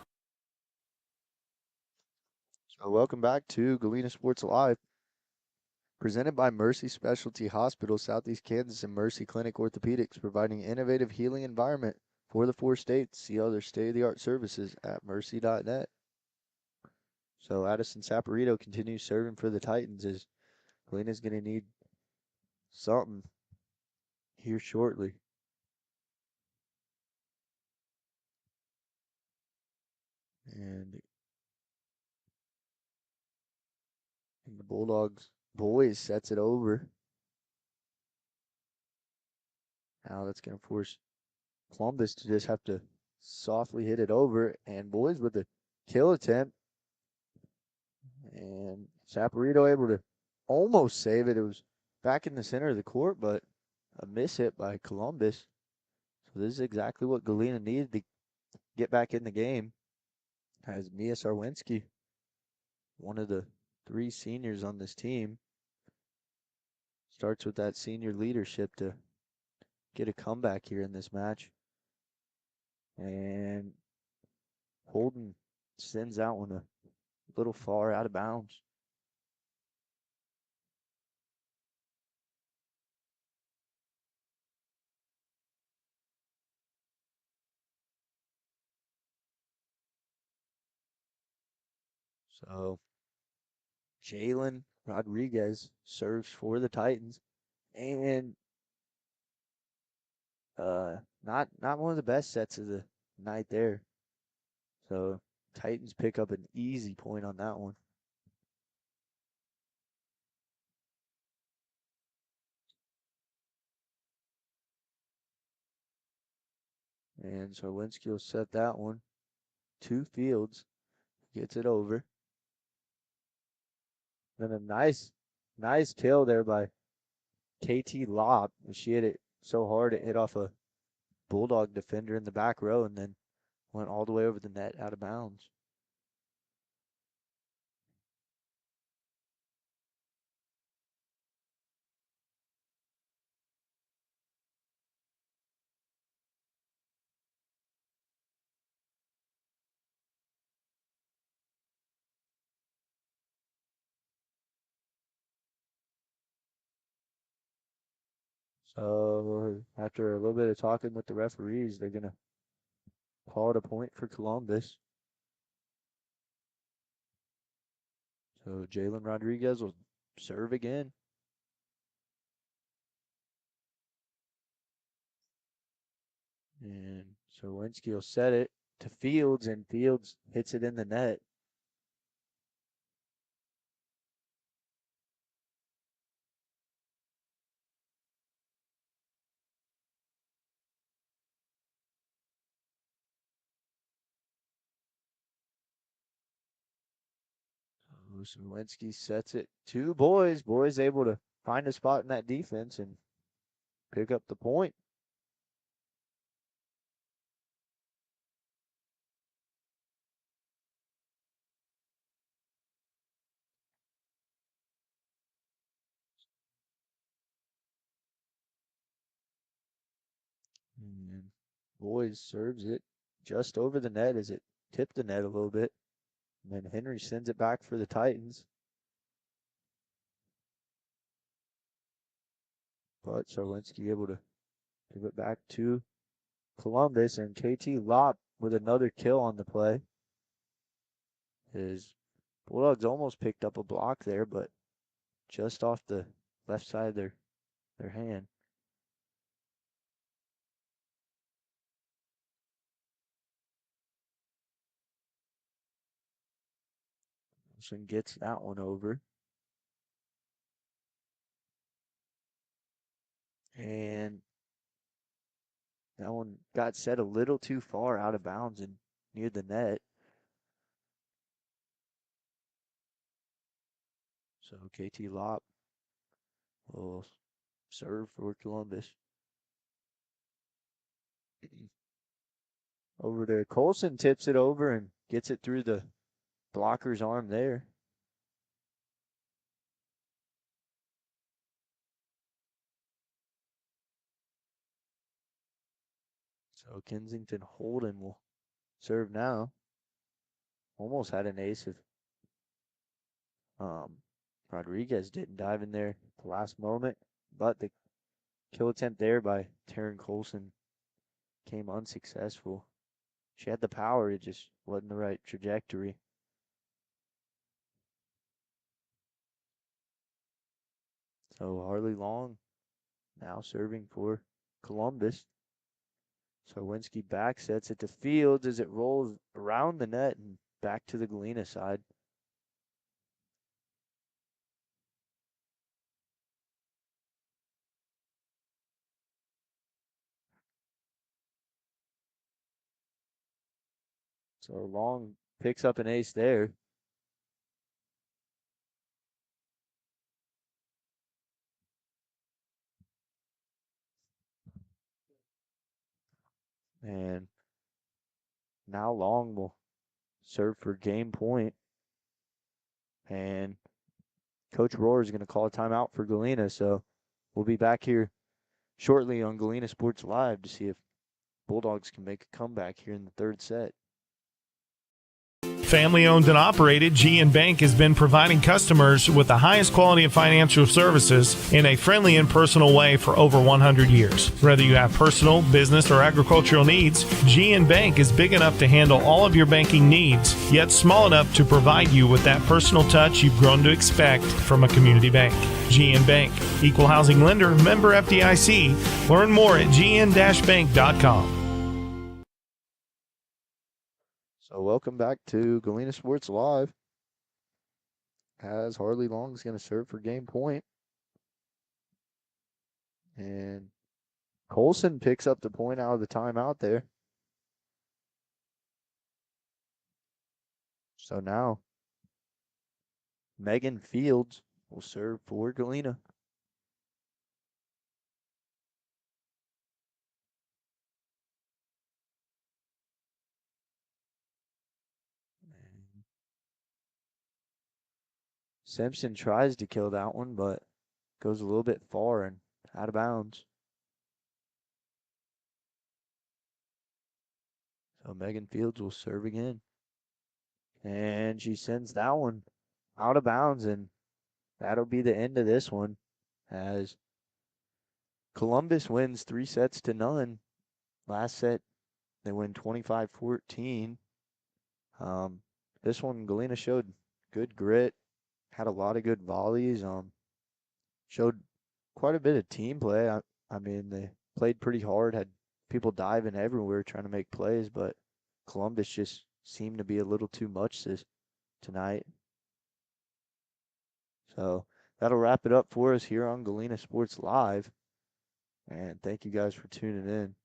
So welcome back to Galena Sports Live, presented by Mercy Specialty Hospital, Southeast Kansas, and Mercy Clinic Orthopedics, providing innovative healing environment for the 4 states. See all their state-of-the-art services at mercy.net. So Addison Saporito continues serving for the Titans as Galena's going to need something here shortly. And the Bulldogs Boys sets it over. Now that's going to force Columbus to just have to softly hit it over, and Boys with a kill attempt. And Saporito able to almost save it. It was back in the center of the court, but a miss hit by Columbus. So this is exactly what Galena needed to get back in the game. As Mia Sarwinski, one of the 3 seniors on this team, starts with that senior leadership to get a comeback here in this match. And Holden sends that one a little far out of bounds. So Jalen Rodriguez serves for the Titans, and not one of the best sets of the night there. So Titans pick up an easy point on that one. And Sarwinski will set that one. 2 Fields gets it over. Then a nice kill there by KT Lopp. She hit it so hard it hit off a Bulldog defender in the back row and then went all the way over the net out of bounds. So after a little bit of talking with the referees, they're going to call it a point for Columbus. So Jalen Rodriguez will serve again. And Sarwinski will set it to Fields, and Fields hits it in the net. Sarwinski sets it to Boys. Boys able to find a spot in that defense and pick up the point. And Boys serves it just over the net as it tipped the net a little bit. And then Henry sends it back for the Titans. But Sarwinski able to give it back to Columbus, and KT Lopp with another kill on the play. His Bulldogs almost picked up a block there, but just off the left side of their hand. Wilson gets that one over. And that one got set a little too far out of bounds and near the net. So KT Lopp will serve for Columbus. Over to Colson, tips it over and gets it through the blocker's arm there. So Kensington Holden will serve now. Almost had an ace if Rodriguez didn't dive in there at the last moment, but the kill attempt there by Taryn Colson came unsuccessful. She had the power, it just wasn't the right trajectory. So Harley Long now serving for Columbus. Sarwinski back sets it to Fields as it rolls around the net and back to the Galena side. So Long picks up an ace there. And now Long will serve for game point. And Coach Rohr is going to call a timeout for Galena. So we'll be back here shortly on Galena Sports Live to see if Bulldogs can make a comeback here in the third set. Family owned and operated, GN Bank has been providing customers with the highest quality of financial services in a friendly and personal way for over 100 years. Whether you have personal, business, or agricultural needs, GN Bank is big enough to handle all of your banking needs, yet small enough to provide you with that personal touch you've grown to expect from a community bank. GN Bank, equal housing lender, member FDIC. Learn more at gn-bank.com. So welcome back to Galena Sports Live. As Harley Long is going to serve for game point. And Colson picks up the point out of the timeout there. So now Megan Fields will serve for Galena. Simpson tries to kill that one, but goes a little bit far and out of bounds. So Megan Fields will serve again. And she sends that one out of bounds, and that'll be the end of this one as Columbus wins 3-0. Last set, they win 25-14. This one, Galena showed good grit, had a lot of good volleys, showed quite a bit of team play. I mean, they played pretty hard, had people diving everywhere trying to make plays, but Columbus just seemed to be a little too much tonight. So that'll wrap it up for us here on Galena Sports Live. And thank you guys for tuning in.